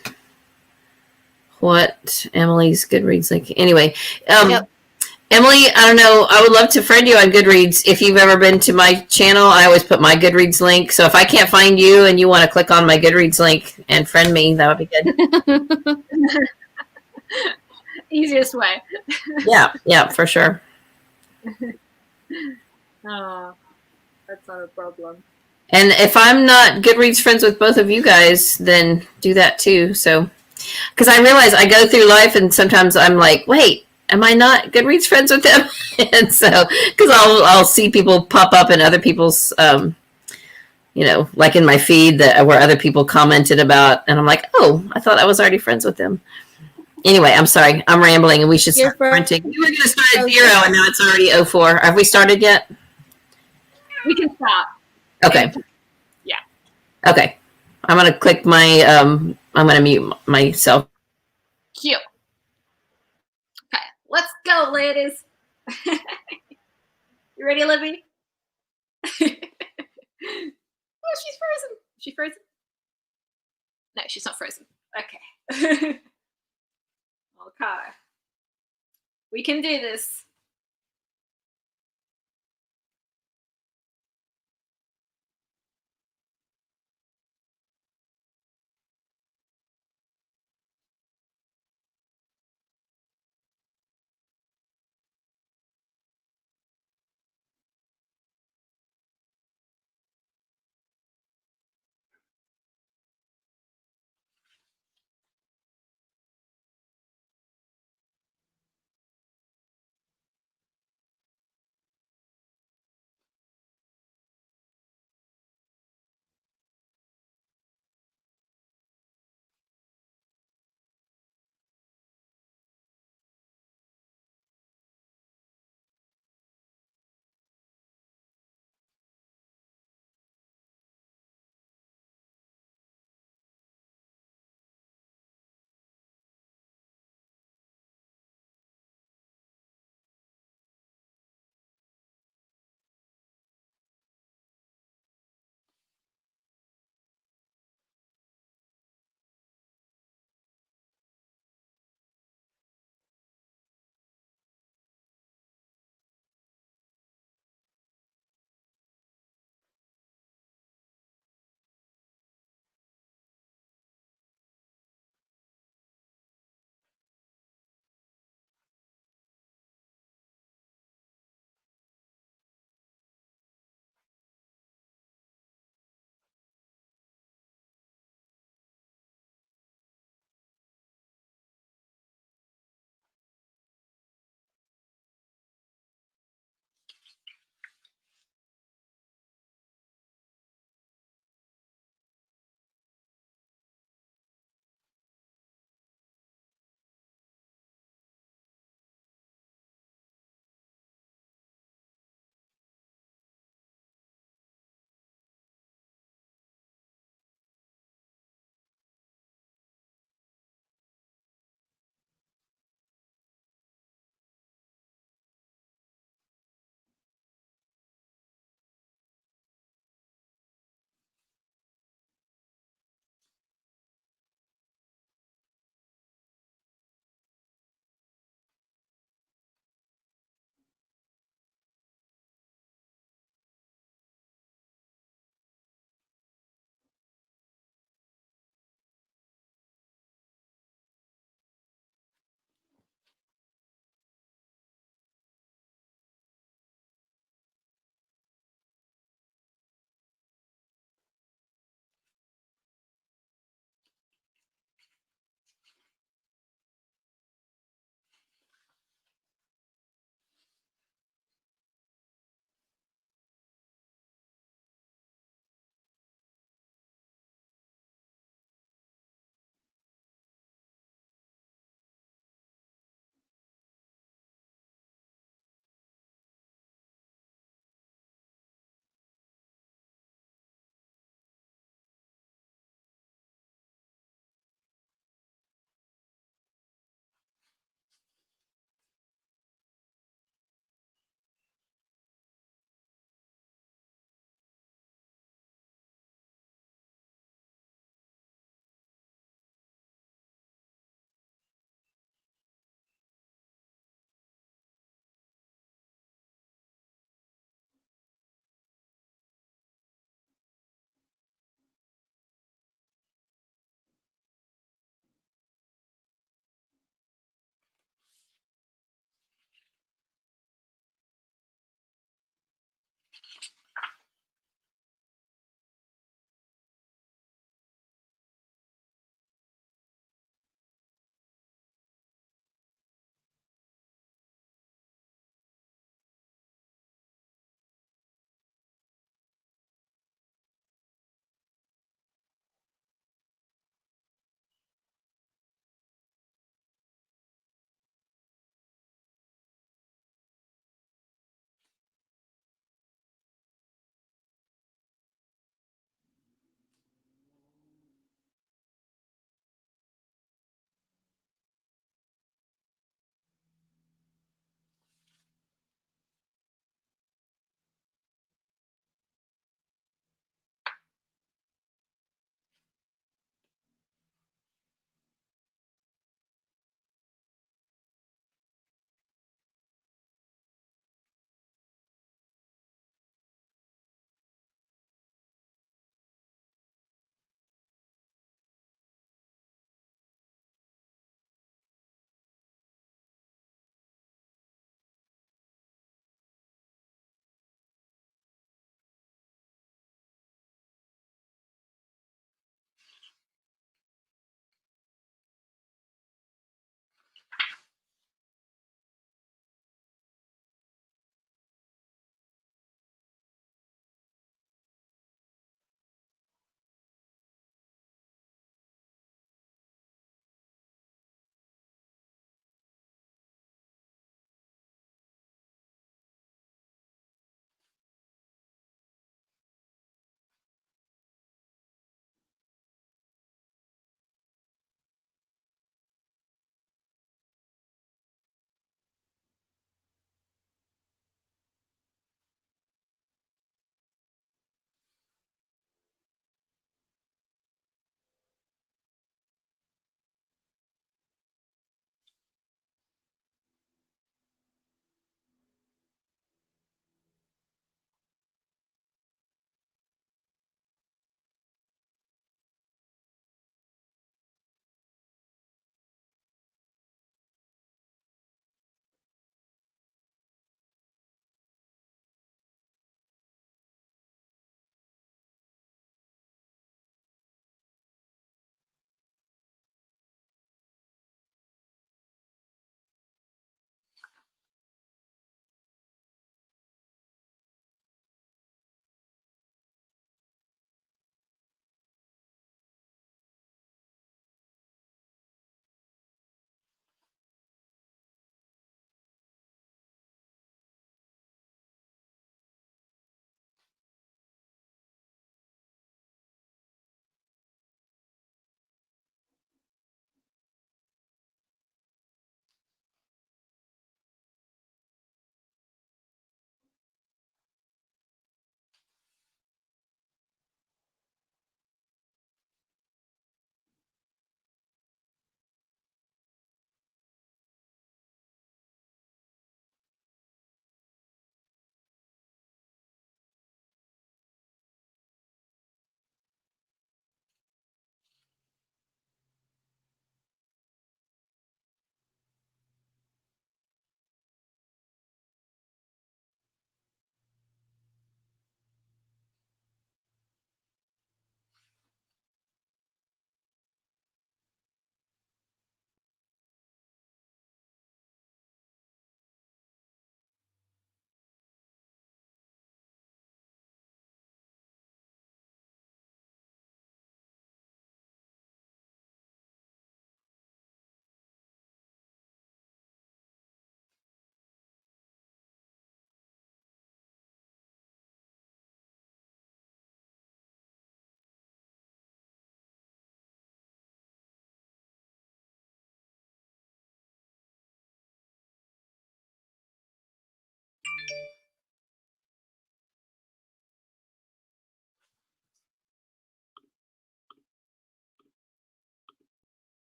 what Emily's Goodreads link. Anyway, Yep. Emily, I don't know. I would love to friend you on Goodreads. If you've ever been to my channel, I always put my Goodreads link. So if I can't find you and you want to click on my Goodreads link and friend me, that would be good. Easiest way. Yeah, for sure. Oh, that's not a problem. And if I'm not Goodreads friends with both of you guys, then do that too. So, because I realize I go through life and sometimes I'm like, wait, am I not Goodreads friends with them? And so, because I'll see people pop up in other people's, like in my feed where other people commented about, and I'm like, oh, I thought I was already friends with them. Anyway, I'm sorry, I'm rambling, and we should start printing. We were going to start at 0, and now it's already 04. Have we started yet? We can start. Okay. Yeah. Okay. I'm going to click my, I'm going to mute myself. Cute. Okay, let's go, ladies. You ready, Libby? Oh, she's frozen. Is she frozen? No, she's not frozen. Okay. Okay. We can do this.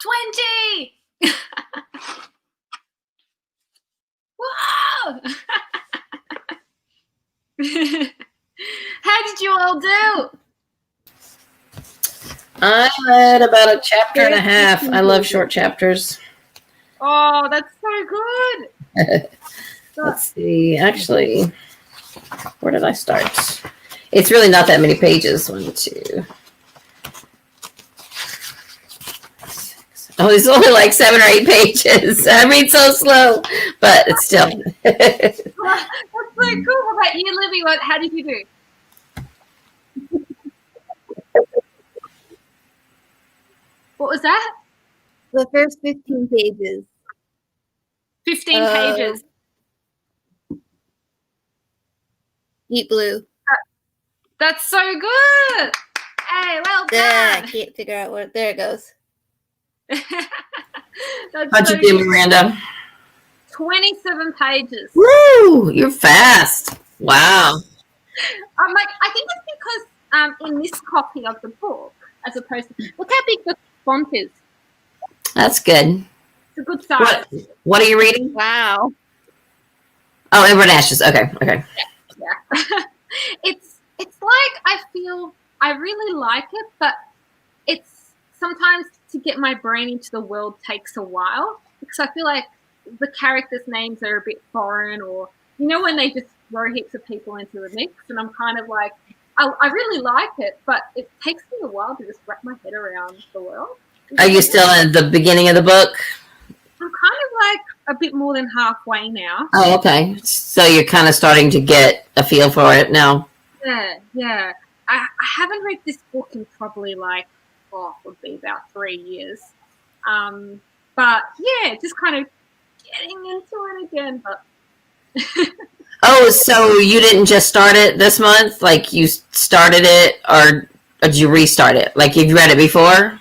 20! Whoa! How did you all do? I read about a chapter and a half. I love short chapters. Oh, that's so good. Let's see. Actually, where did I start? It's really not that many pages. 1, 2. Oh, it's only like 7 or 8 pages. I read so slow, but it's still. That's so cool. What about you, Libby? How did you do? What was that? The first 15 pages. 15 pages. Deep blue. That's so good. Hey, well Yeah, I done. can't figure out where. There it goes. How'd you do, Miranda? 27 pages. Woo! You're fast. Wow. I think it's because in this copy of the book, as opposed to look how big the font is. That's good. It's a good size. What are you reading? Wow. Oh, Ember and Ashes. Okay. Yeah. It's like I feel I really like it, but it's sometimes to get my brain into the world takes a while because I feel like the characters' names are a bit foreign, or when they just throw heaps of people into the mix, and I'm kind of like, I really like it, but it takes me a while to just wrap my head around the world. Are you still at the beginning of the book? I'm kind of like a bit more than halfway now. Oh, okay. So you're kind of starting to get a feel for it now. Yeah. I haven't read this book in probably would be about 3 years. But yeah, just kind of getting into it again. But Oh, so you didn't just start it this month? Like you started it, or did you restart it? Like you've read it before?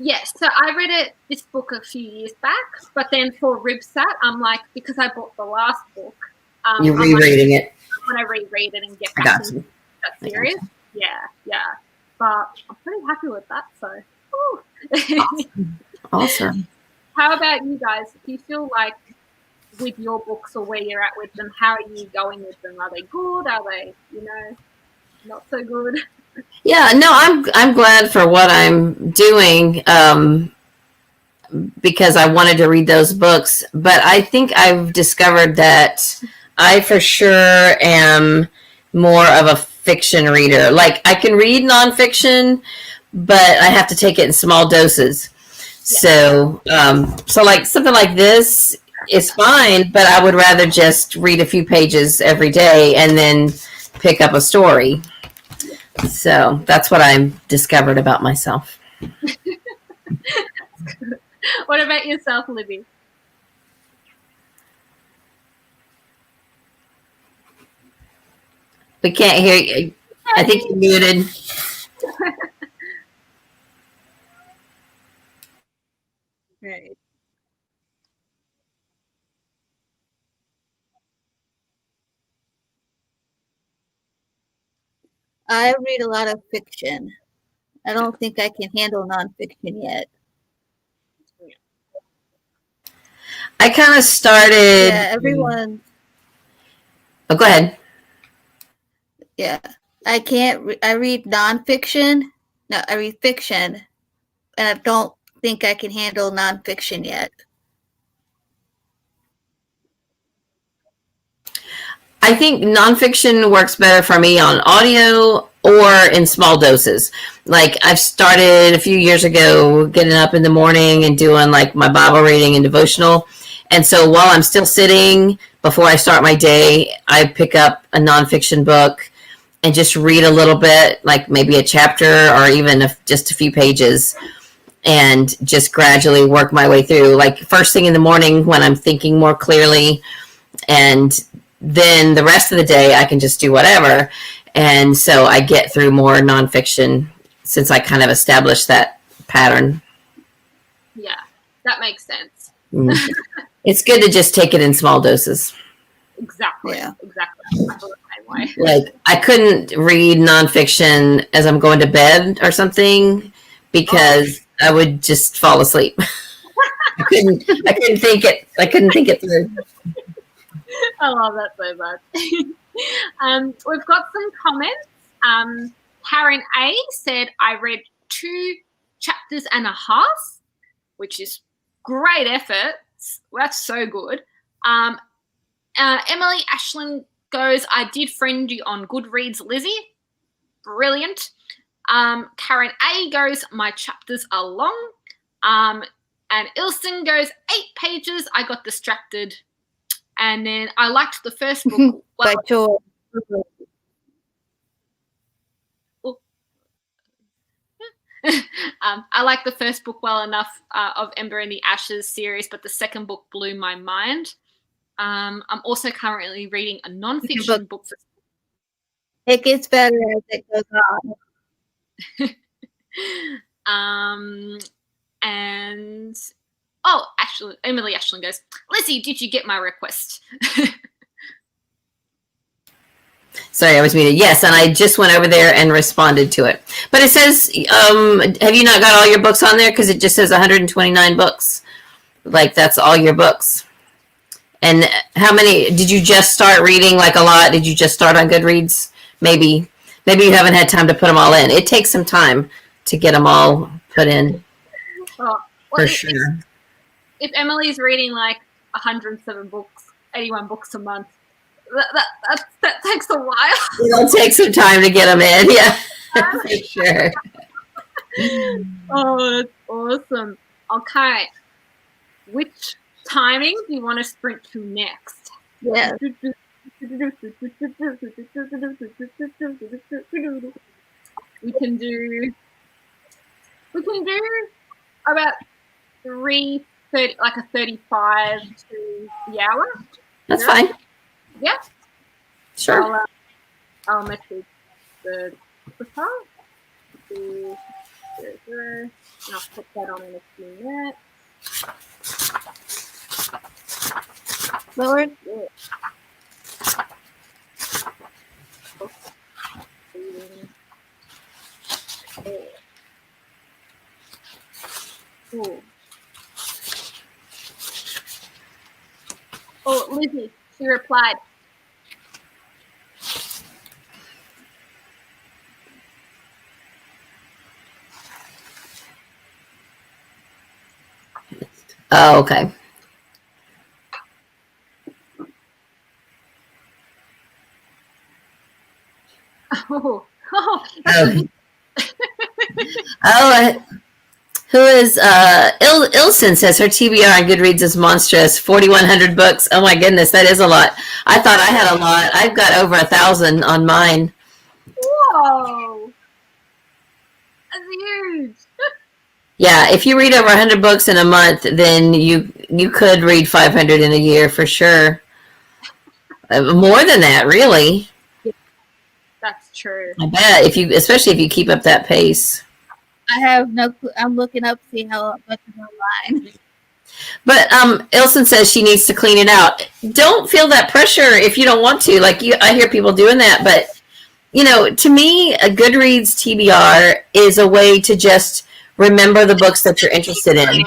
yes, so I read this book a few years back, but then for Rybsat, I'm like, because I bought the last book. You're rereading it. I want to reread it and get back into that series. Yeah. But I'm pretty happy with that, so. Awesome. How about you guys? Do you feel like with your books or where you're at with them, how are you going with them? Are they good? Are they, not so good? Yeah, no, I'm glad for what I'm doing because I wanted to read those books. But I think I've discovered that I for sure am more of a fiction reader. Like I can read nonfiction, but I have to take it in small doses. Yeah. So like something like this is fine, but I would rather just read a few pages every day and then pick up a story. So that's what I've discovered about myself. What about yourself, Libby? We can't hear you. I think you're muted. Right. I read a lot of fiction. I don't think I can handle nonfiction yet. I kind of started. Yeah, everyone. Oh, go ahead. Yeah, I can't. I read nonfiction. No, I read fiction, and I don't think I can handle nonfiction yet. I think nonfiction works better for me on audio or in small doses. Like I've started a few years ago getting up in the morning and doing like my Bible reading and devotional. And so while I'm still sitting before I start my day, I pick up a nonfiction book and just read a little bit, like maybe a chapter or even just a few pages, and just gradually work my way through. Like first thing in the morning when I'm thinking more clearly, and then the rest of the day I can just do whatever. And so I get through more nonfiction since I kind of established that pattern. Yeah, that makes sense. It's good to just take it in small doses. Exactly. Yeah. Exactly. I feel the same way. Like I couldn't read nonfiction as I'm going to bed or something because I would just fall asleep. I couldn't think it through. I love that so much. We've got some comments. Karen A said, I read 2 chapters and a half, which is great effort. That's so good. Emily Ashland goes, I did friend you on Goodreads, Lizzie. Brilliant. Karen A goes, my chapters are long. And Ilson goes, 8 pages. I got distracted. And then I liked the first book. By choice. I like the first book well enough of Ember in the Ashes series, but the second book blew my mind. I'm also currently reading a non-fiction book. It gets better as it goes on. And actually, Emily Ashland goes, Lizzie, did you get my request? Sorry, I was muted. Yes, and I just went over there and responded to it. But it says, have you not got all your books on there? Because it just says 129 books. Like, that's all your books. And how many, did you just start reading, like, a lot? Did you just start on Goodreads? Maybe you haven't had time to put them all in. It takes some time to get them all put in. For sure. If Emily's reading, like, 107 books, 81 books a month, that takes a while. It'll take some time to get them in, yeah, for sure. Oh, that's awesome. Okay. Which timing do you want to sprint to next? Yeah. We can do about 3:30, like a 35 to the hour. That's fine. Yeah. Sure. I'll message the car. And I'll put that on in a few minutes. Lord. Yeah. Oh, Lizzie, she replied. Oh, okay. Who is Ilson says her TBR on Goodreads is monstrous. 4,100 books. Oh my goodness, that is a lot. I thought I had a lot. I've got over 1,000 on mine. Whoa, that's huge. Yeah, if you read over 100 books in a month, then you could read 500 in a year for sure. More than that, really. That's true. I bet, especially if you keep up that pace. I have no clue. I'm looking up to see how much is online. But Ilson says she needs to clean it out. Don't feel that pressure if you don't want to. I hear people doing that, but to me, a Goodreads TBR is a way to just remember the books that you're interested in.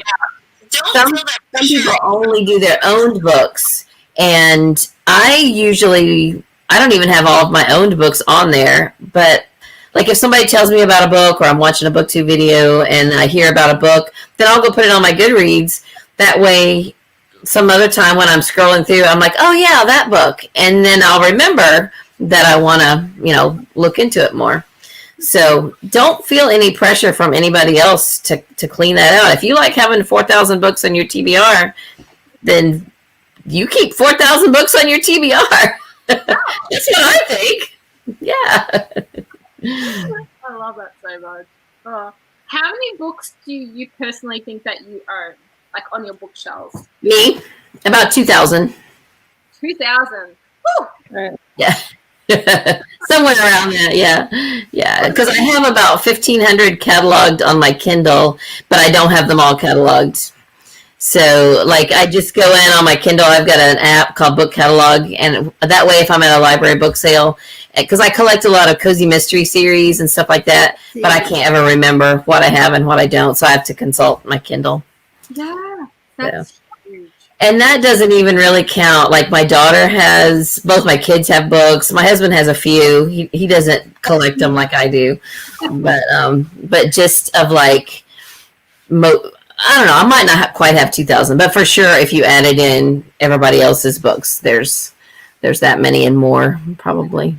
Some people only do their owned books, and I don't even have all of my owned books on there, but like if somebody tells me about a book or I'm watching a BookTube video and I hear about a book, then I'll go put it on my Goodreads. That way, some other time when I'm scrolling through, I'm like, oh yeah, that book. And then I'll remember that I want to, look into it more. So don't feel any pressure from anybody else to clean that out. If you like having 4,000 books on your TBR, then you keep 4,000 books on your TBR. That's what I think. Yeah. I love that so much. Oh. How many books do you personally think that you own, like on your bookshelves? Me? About 2,000. 2,000. Yeah. Somewhere around that, yeah. Because I have about 1,500 cataloged on my Kindle, but I don't have them all cataloged. So, I just go in on my Kindle. I've got an app called Book Catalog, and that way, if I'm at a library book sale because I collect a lot of cozy mystery series and stuff like that, but I can't ever remember what I have and what I don't, so I have to consult my Kindle. Yeah, that's huge. And that doesn't even really count. Like my daughter has, both my kids have books. My husband has a few. He doesn't collect them like I do, but just of like, I don't know. I might not quite have 2,000, but for sure, if you added in everybody else's books, there's that many and more probably.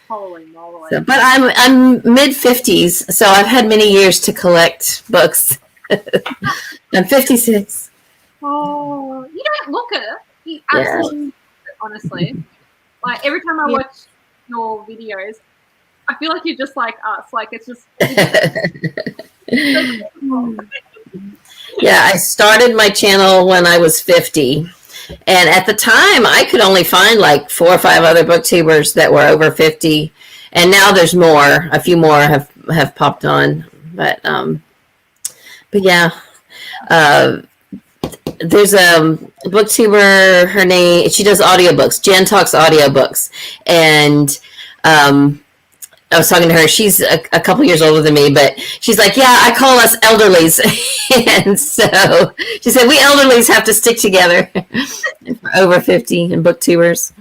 Holy moly! So, but I'm mid 50s, so I've had many years to collect books. I'm 56. Oh, you don't look it. You absolutely look it, honestly. Like every time I watch your videos, I feel like you're just like us. Like it's just. Yeah, I started my channel when I was 50. And at the time, I could only find like 4 or 5 other booktubers that were over 50. And now there's more. A few more have popped on. But yeah. There's a booktuber, her name, she does audiobooks. Jen Talks audiobooks. And I was talking to her. She's a couple years older than me, but she's like, yeah, I call us elderlies. And so she said, we elderlies have to stick together for over 50 and booktubers.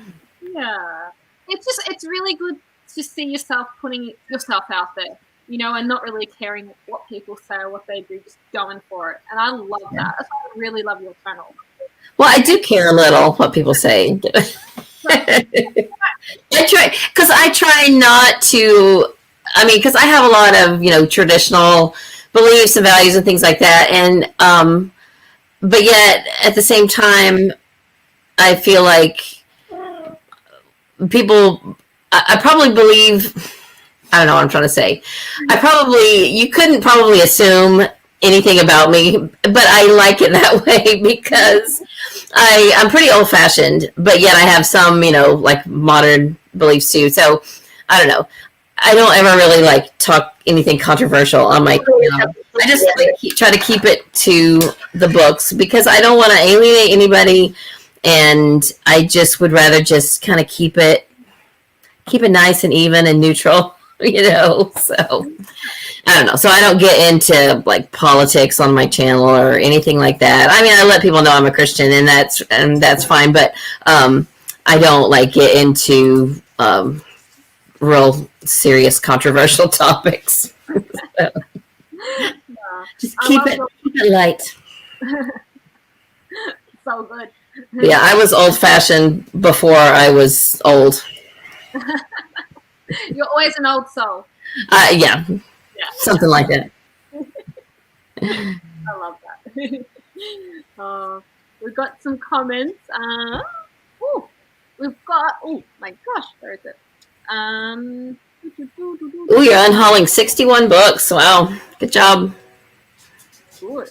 Yeah. It's really good to see yourself putting yourself out there, you know, and not really caring what people say or what they do, just going for it. And I love that. That's why I really love your channel. Well, I do care a little what people say. I try not to, because I have a lot of, traditional beliefs and values and things like that. And, but yet at the same time, I feel like people, I probably believe, I don't know what I'm trying to say. You couldn't probably assume anything about me, but I like it that way because I'm pretty old fashioned, but yet I have some, like modern beliefs too. So I don't know. I don't ever really like talk anything controversial on my channel. I just try to keep it to the books because I don't want to alienate anybody, and I just would rather just kind of keep it nice and even and neutral, so I don't know. So I don't get into like politics on my channel or anything like that. I let people know I'm a Christian, and that's fine, but I don't like get into real serious controversial topics. So, just keep it light. So good. Yeah, I was old fashioned before I was old. You're always an old soul. Yeah, something like that. I love that. We've got some comments. We've got. Oh my gosh, where is it? Ooh, you're unhauling 61 books. Wow, good job. Good.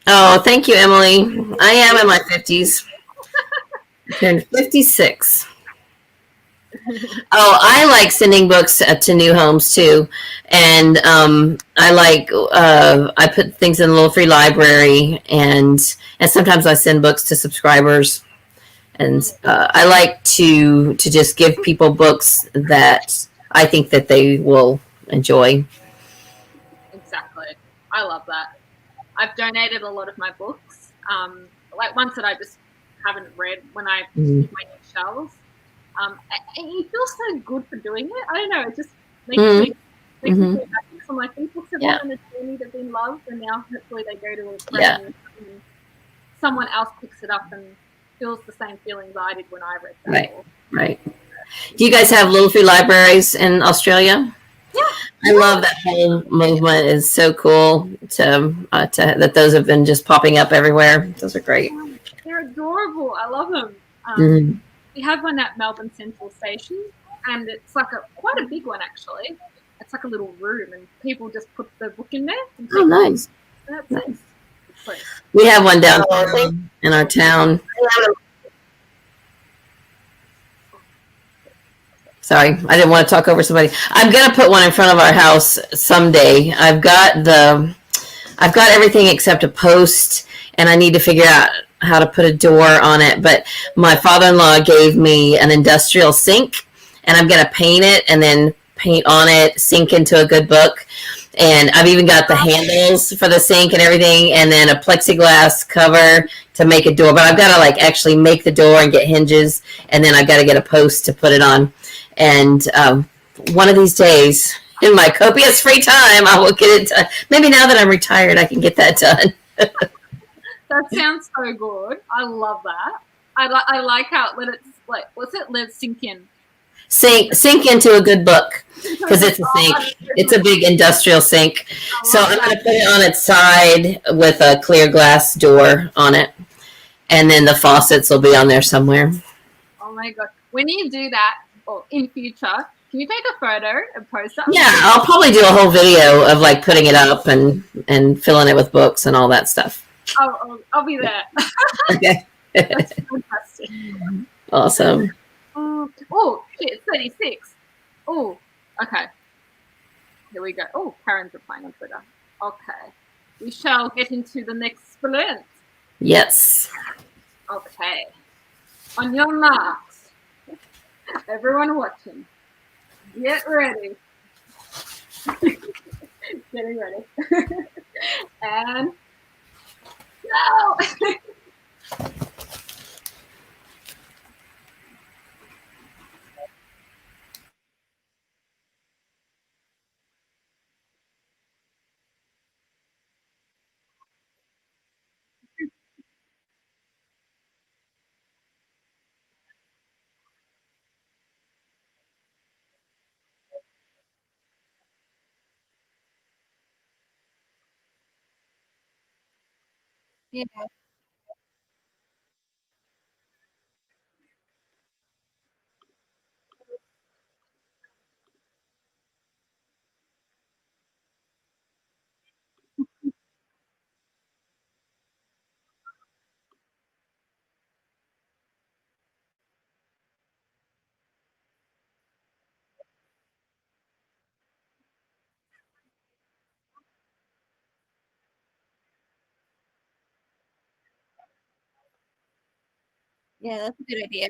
Oh, thank you, Emily. I am in my 50s. I turned 56. Oh, I like sending books to new homes too, and I put things in a little free library, and sometimes I send books to subscribers, and I like to just give people books that I think that they will enjoy. Exactly, I love that. I've donated a lot of my books, like ones that I just haven't read when I keep my new shelves. And you feel so good for doing it. I don't know. It just makes me feel happy. So I'm like, these books have been on a journey, they've been loved, and now hopefully they go to a friend and someone else picks it up and feels the same feelings I did when I read that. Right. Do you guys have little free libraries in Australia? Yeah. I love that whole movement. It's so cool to that those have been just popping up everywhere. Those are great. They're adorable. I love them. We have one at Melbourne Central Station, and it's like quite a big one actually. It's like a little room, and people just put the book in there. Oh, nice. That's nice. We have one down in our town. Sorry, I didn't want to talk over somebody. I'm gonna put one in front of our house someday. I've got everything except a post, and I need to figure out how to put a door on it. But my father-in-law gave me an industrial sink, and I'm gonna paint it and then paint on it, sink into a good book. And I've even got the handles for the sink and everything, and then a plexiglass cover to make a door. But I've got to like actually make the door and get hinges, and then I've got to get a post to put it on. And one of these days, in my copious free time, I will get it done. Maybe now that I'm retired, I can get that done. That sounds so good. I love that. I like how let it like what's it? Let it sink in. Sink into a good book because it's a sink. It's a big industrial sink. So I'm going to put it on its side with a clear glass door on it, and then the faucets will be on there somewhere. Oh my god! When you do that, or in future, can you take a photo and post that? Yeah, I'll probably do a whole video of like putting it up and filling it with books and all that stuff. I'll be there. Okay. That's fantastic. Awesome. Oh, shit, 36. Oh, okay. Here we go. Oh, Karen's replying on Twitter. Okay. We shall get into the next splint. Yes. Okay. On your marks. Everyone watching. Get ready. Getting ready. And go! Yeah. Yeah, that's a good idea.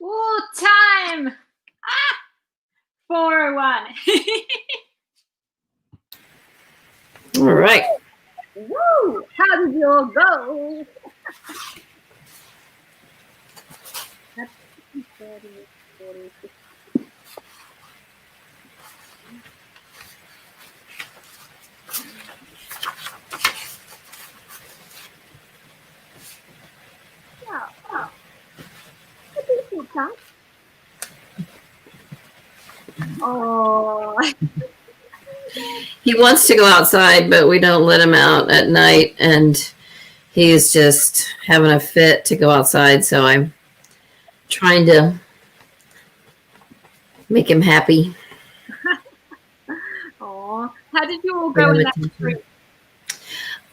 Ooh, time! 4:01. All right. Woo! How did you all go? That's 30, 40, 50. Yeah. What did you come? Oh. He wants to go outside, but we don't let him out at night, and he's just having a fit to go outside. So I'm trying to make him happy. Oh, how did you all go in that trip?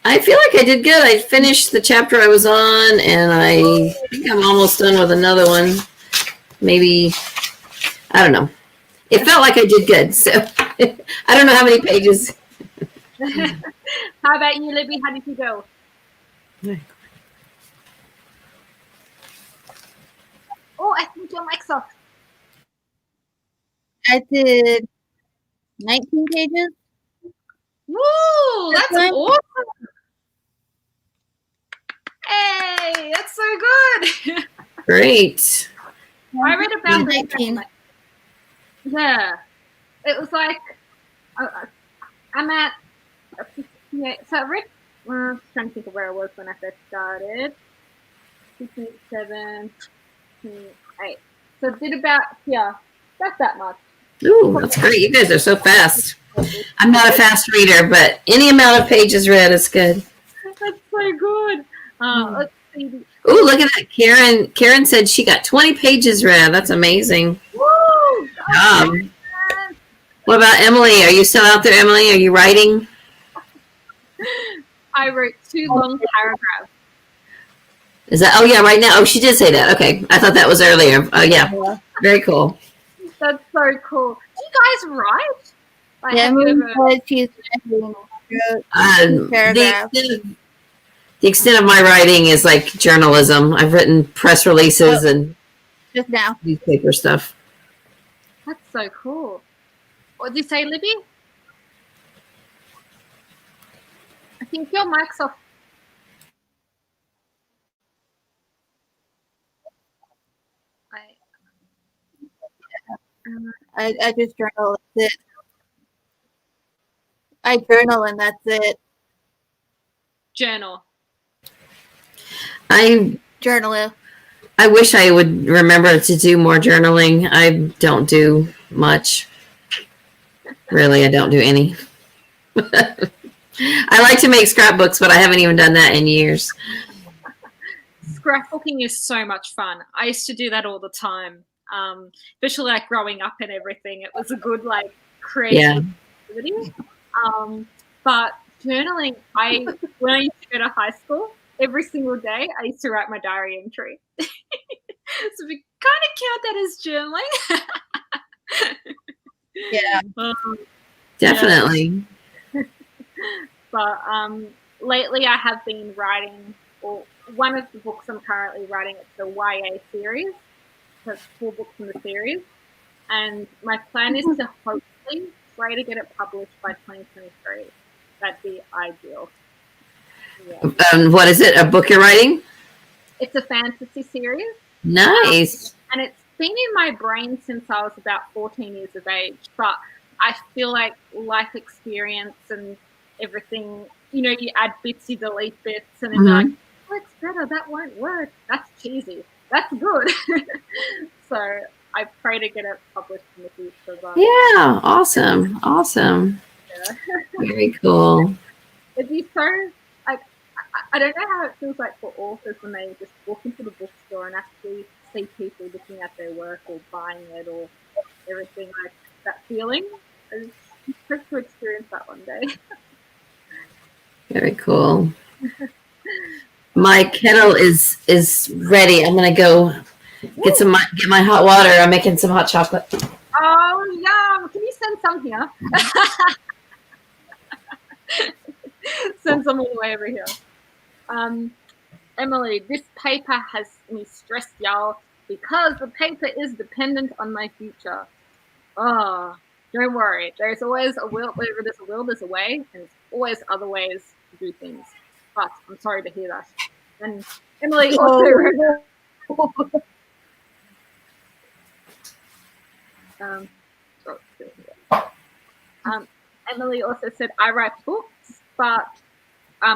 I feel like I did good. I finished the chapter I was on, and I think I'm almost done with another one. Maybe, I don't know. It felt like I did good. So I don't know how many pages. How about you, Libby? How did you go? Oh, I think your mic's off. I did 19 pages. Woo! That's fine. awesome. Hey, that's so good. Great. I read about 19. Yeah, it was like I'm at 58. So I read. I'm trying to think of where I was when I first started. 57, 28. So I did about here. That's that much. Ooh, that's great. You guys are so fast. I'm not a fast reader, but any amount of pages read is good. That's so good. Let's see. Ooh, look at that. Karen said she got 20 pages read. That's amazing. Woo! What about Emily? Are you still out there, Emily? Are you writing? I wrote 2 long paragraphs. Is that? Oh, yeah, right now. Oh, she did say that. Okay. I thought that was earlier. Oh, yeah. Very cool. That's so cool. Do you guys write? Like, Yeah, have you ever... she's The extent of my writing is like journalism. I've written press releases and just now newspaper stuff. That's so cool. What did you say, Libby? I think your mic's off. I just journal. That's it. I journal and that's it. Journal. I wish I would remember to do more journaling. I don't do much. Really, I don't do any. I like to make scrapbooks, but I haven't even done that in years. Scrapbooking is so much fun. I used to do that all the time, especially like growing up and everything. It was a good like creative activity. But journaling, when I used to go to high school, every single day I used to write my diary entry. So we kind of count that as journaling. Yeah. Definitely. Yeah. But lately I have been writing, or one of the books I'm currently writing, it's the YA series. So it's 4 books in the series. And my plan is to hopefully try to get it published by 2023. That'd be ideal. Yeah. What is it? A book you're writing? It's a fantasy series. Nice. And it's been in my brain since I was about 14 years of age. But I feel like life experience and everything, you add bits, you delete bits, and then like, oh, it's better, that won't work. That's cheesy. That's good. So I pray to get it published in the future. Yeah, awesome. Yeah. Very cool. It'd be so, like, I don't know how it feels like for authors when they just walk into the bookstore and actually see people looking at their work or buying it or everything, like that feeling. I just hope to experience that one day. Very cool. My kettle is ready. I'm gonna go get my hot water. I'm making some hot chocolate. Oh, yum! Can you send some here? Send some all the way over here. Emily, this paper has me stressed, y'all. because the paper is dependent on my future. Oh, don't worry. There's always a will. Wherever there's a will, there's a way, and there's always other ways to do things. But I'm sorry to hear that. And Emily also wrote. Emily also said, I write books, but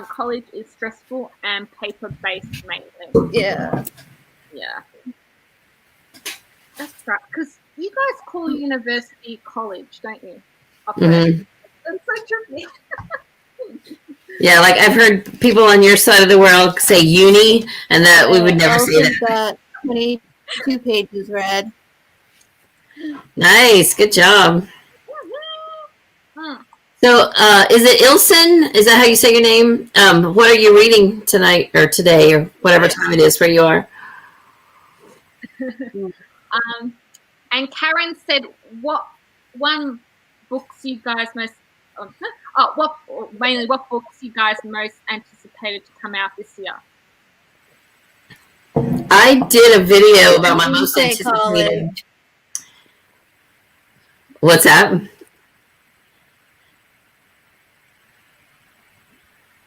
college is stressful and paper-based mainly. Yeah. Yeah. That's right. Because you guys call university college, don't you? Up there. Mm-hmm. That's so tricky. Yeah, like I've heard people on your side of the world say uni, and that we would never say that. Got 22 pages read. Nice, good job. Hmm. So, is it Ilsen? Is that how you say your name? What are you reading tonight or today or whatever time it is where you are? And Karen said, what books you guys most what books you guys most anticipated to come out this year? I did a video about my most anticipated. College. What's that?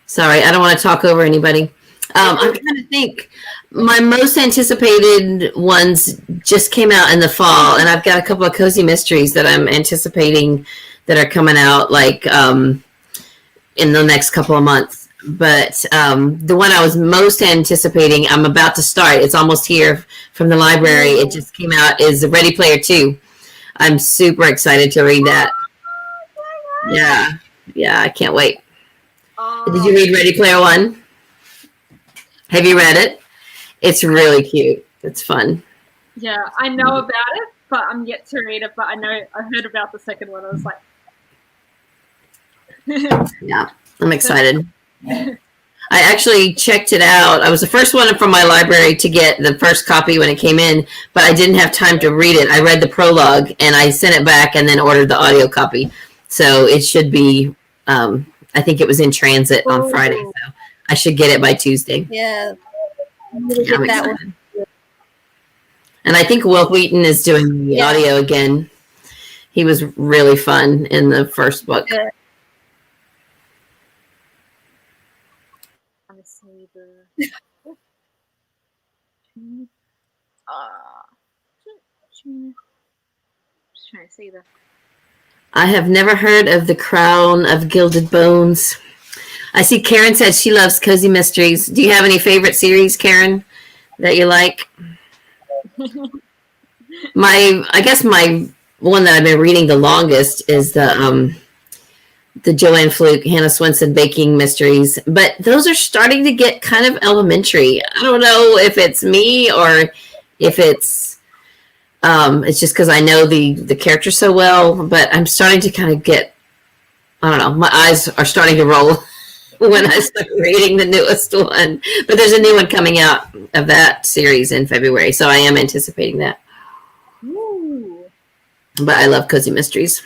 Sorry, I don't want to talk over anybody. I'm trying to think. My most anticipated ones just came out in the fall, and I've got a couple of cozy mysteries that I'm anticipating that are coming out like in the next couple of months. But the one I was most anticipating, I'm about to start. It's almost here from the library. It just came out. Is Ready Player 2. I'm super excited to read that. Yeah, I can't wait. Did you read Ready Player One? Have you read it? It's really cute. It's fun. Yeah, I know about it, but I'm yet to read it. But I heard about the second one. I was like, yeah, I'm excited. I actually checked it out. I was the first one from my library to get the first copy when it came in, but I didn't have time to read it. I read the prologue and I sent it back and then ordered the audio copy. So it should be, I think it was in transit on Friday. So I should get it by Tuesday. Yeah. I'm excited. And I think Will Wheaton is doing the audio again. He was really fun in the first book. Yeah. let me see just trying to see the. I have never heard of The Crown of Gilded Bones. I see Karen said she loves cozy mysteries. Do you have any favorite series, Karen, that you like? I guess my one that I've been reading the longest is the Joanne Fluke, Hannah Swenson baking mysteries. But those are starting to get kind of elementary. I don't know if it's me or if it's just because I know the character so well. But I'm starting to kind of get, I don't know, my eyes are starting to roll when I start reading the newest one. But there's a new one coming out of that series in February, so I am anticipating that. Ooh. But I love cozy mysteries.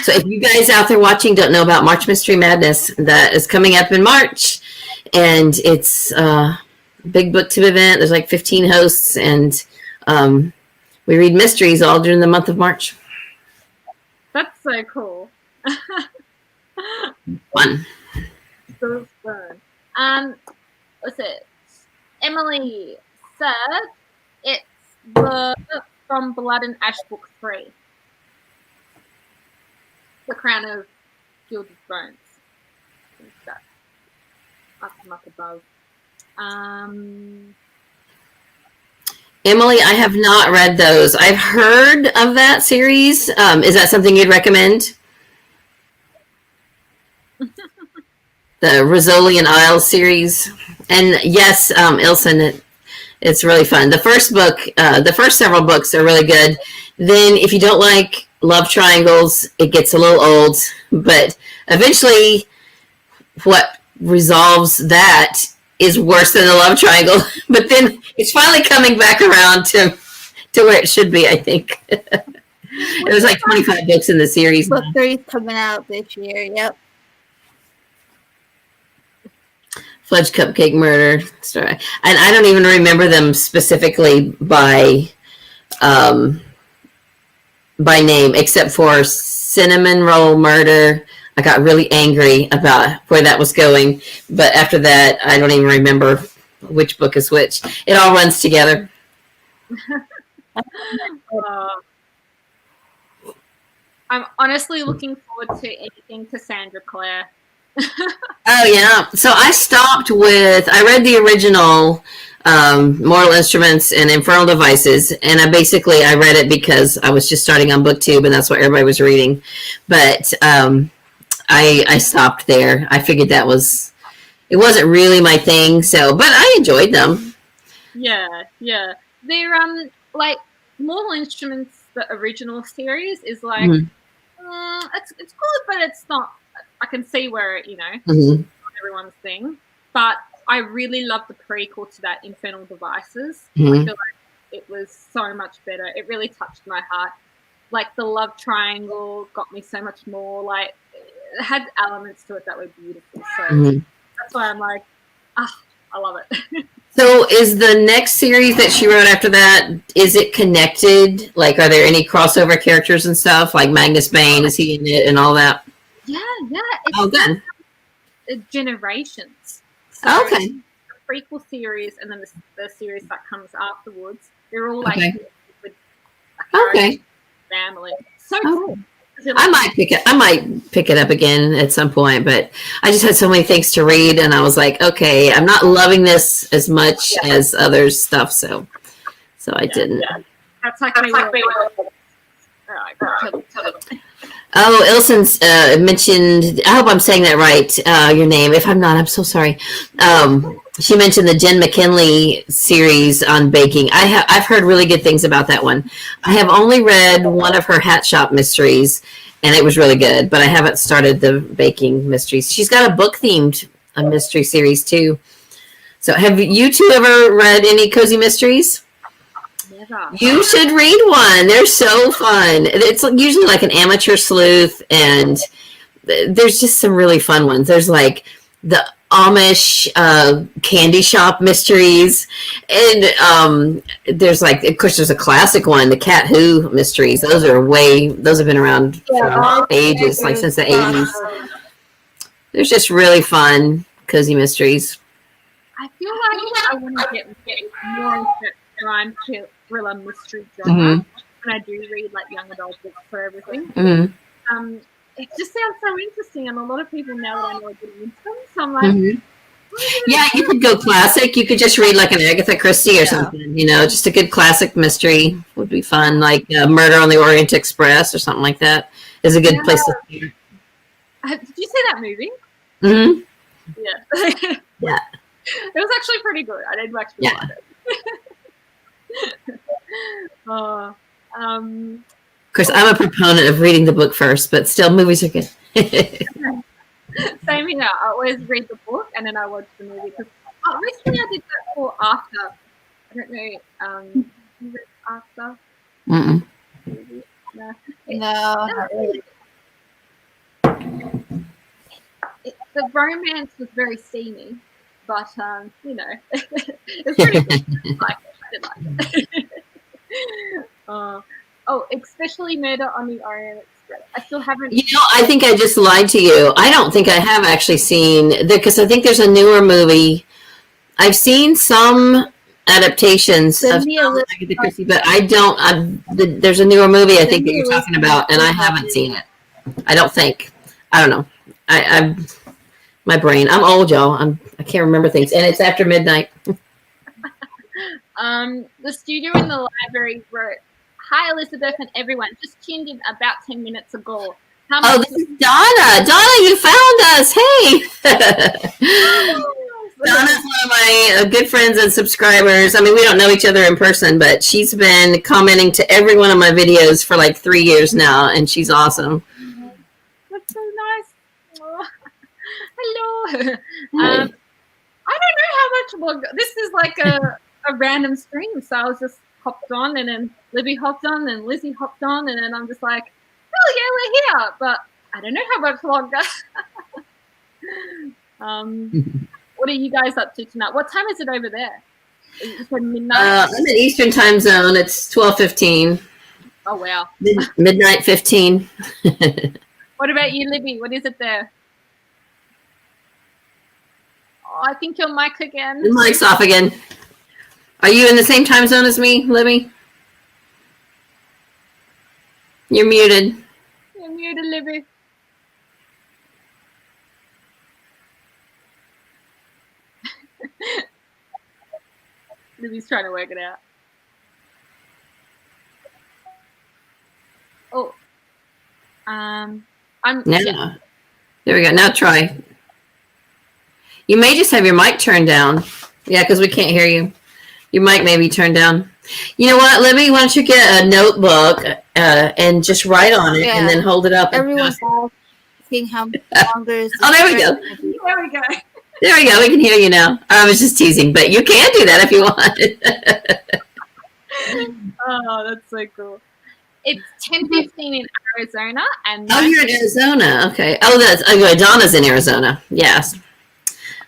So if you guys out there watching don't know about March Mystery Madness, that is coming up in March. And it's a big booktube event. There's like 15 hosts, and we read mysteries all during the month of March. That's so cool. Fun. So fun. What's it? Emily said it's from Blood and Ash Book 3. The Crown of Gilded Bones. Up above. Emily, I have not read those. I've heard of that series. Is that something you'd recommend? The Rosolian Isles series. And yes, Ilsen, it's really fun. The first book, the first several books are really good. Then if you don't like love triangles, it gets a little old. But eventually what resolves that is worse than the love triangle. But then it's finally coming back around to where it should be, I think. There's like 25 books in the series. Book 3 is coming out this year, yep. Fudge Cupcake Murder story. And I don't even remember them specifically by name, except for Cinnamon Roll Murder. I got really angry about where that was going, but after that, I don't even remember which book is which. It all runs together. I'm honestly looking forward to anything Cassandra Clare. Oh yeah. So I stopped with. I read the original Mortal Instruments and Infernal Devices, and I read it because I was just starting on BookTube, and that's what everybody was reading. But I stopped there. I figured it wasn't really my thing. So, but I enjoyed them. Yeah. They're like Mortal Instruments, the original series is like it's good, but it's not. I can see where not everyone's thing, but I really love the prequel to that, Infernal Devices. I feel like it was so much better. It really touched my heart. Like the love triangle got me so much more. Like it had elements to it that were beautiful. So that's why I'm like, I love it. So is the next series that she wrote after that, is it connected? Like, are there any crossover characters and stuff? Like Magnus Bane, is he in it and all that? Yeah. It's generations. So Okay. the prequel series and then the series that comes afterwards, they're all like with a family. So cool. I might pick it up again at some point, but I just had so many things to read, and I was like, okay, I'm not loving this as much as other stuff, so I didn't. Yeah. That's like me. Oh, Ilsen's mentioned. I hope I'm saying that right. Your name. If I'm not, I'm so sorry. She mentioned the Jen McKinley series on baking. I've heard really good things about that one. I have only read one of her hat shop mysteries, and it was really good. But I haven't started the baking mysteries. She's got a book themed mystery series too. So, have you two ever read any cozy mysteries? You should read one. They're so fun. It's usually like an amateur sleuth, and there's just some really fun ones. There's like the Amish candy shop mysteries, and there's like, of course, there's a classic one, the Cat Who mysteries. Those have been around for ages, like since the 80s. There's just really fun cozy mysteries. I feel like I want to get more into crime thriller mystery genre, and I do read like young adult books for everything. It just sounds so interesting, and a lot of people now that I know are getting into them, so I'm like, yeah, you could go classic. You could just read like an Agatha Christie or something, just a good classic mystery would be fun, like Murder on the Orient Express or something like that is a good place to start. Did you see that movie? Yeah. Yeah. It was actually pretty good. I did actually like it. Of course, I'm a proponent of reading the book first, but still, movies are good. Same here. I always read the book and then I watch the movie. Because recently I did that for After. I don't know. Is it After? No. The romance was very steamy, but it's pretty good. I did like it. Especially Murder on the Orient Express. I still haven't. I think I just lied to you. I don't think I have actually seen, because I think there's a newer movie. I've seen some adaptations of Agatha Christie, but I don't. There's a newer movie I think that you're talking about, and I haven't seen it. I don't think. I don't know. I'm my brain. I'm old, y'all. I can't remember things, and it's after midnight. The studio in the library wrote, "Hi, Elizabeth and everyone. Just tuned in about 10 minutes ago. This is Donna. Donna, you found us. Hey." Donna's one of my good friends and subscribers. I mean, we don't know each other in person, but she's been commenting to every one of my videos for like 3 years now, and she's awesome. That's so nice. Oh, hello. I don't know how much longer. This is like a random stream, so I was just hopped on, and then Libby hopped on, and Lizzie hopped on, and then I'm just like, oh yeah, we're here, but I don't know how much longer. What are you guys up to tonight? What time is it over there? You said midnight? I'm in Eastern time zone. It's 12:15. Oh, wow. Midnight 15. What about you, Libby? What is it there? Oh, I think your mic again. The mic's off again. Are you in the same time zone as me, Libby? You're muted. You're muted, Libby. Libby's trying to work it out. Oh. Yeah. There we go. Now try. You may just have your mic turned down. Yeah, because we can't hear you. Your mic may be turned down. You know what, Libby? Why don't you get a notebook and just write on it and then hold it up. Everyone's asking how longer is Oh, there we go. There we go. There we go. We can hear you now. I was just teasing, but you can do that if you want. Oh, that's so cool. It's 10:15 in Arizona, and you're in Arizona. Okay. Oh, Donna's in Arizona. Yes.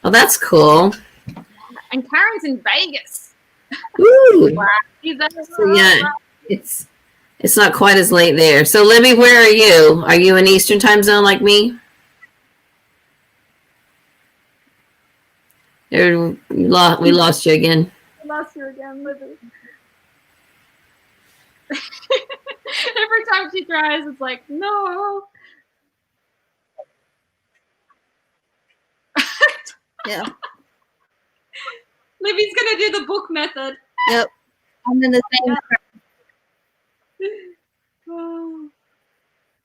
Oh, that's cool. And Karen's in Vegas. Ooh. Wow. So yeah, it's not quite as late there. So Libby, where are you? Are you in Eastern time zone like me? We lost you again. I lost you again, Libby. Every time she tries, it's like, no. Yeah. Libby's gonna do the book method. Yep. I'm in the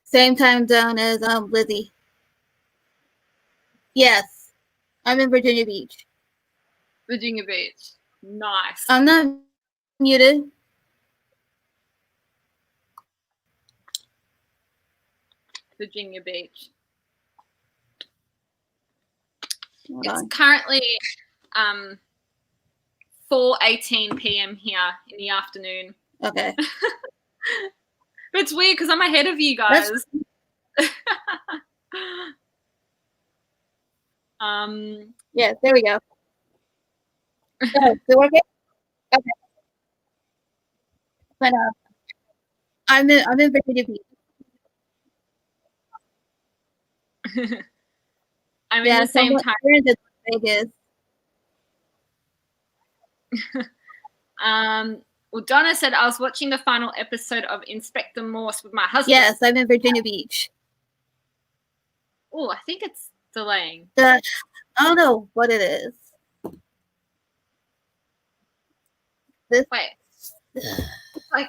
same time zone as Lizzie. Yes. I'm in Virginia Beach. Virginia Beach. Nice. I'm not muted. Virginia Beach. Hold It's on. currently 4:18 p.m. here in the afternoon. Okay. But it's weird because I'm ahead of you guys. Yes, there we go. Oh, is it working? Okay. But I'm in Virginia Beach. I'm in the same time. We're in Vegas. Well, Donna said I was watching the final episode of Inspector Morse with my husband. Yes, I'm in Virginia Beach. Oh, I think it's delaying. I don't know what it is. Wait. Like,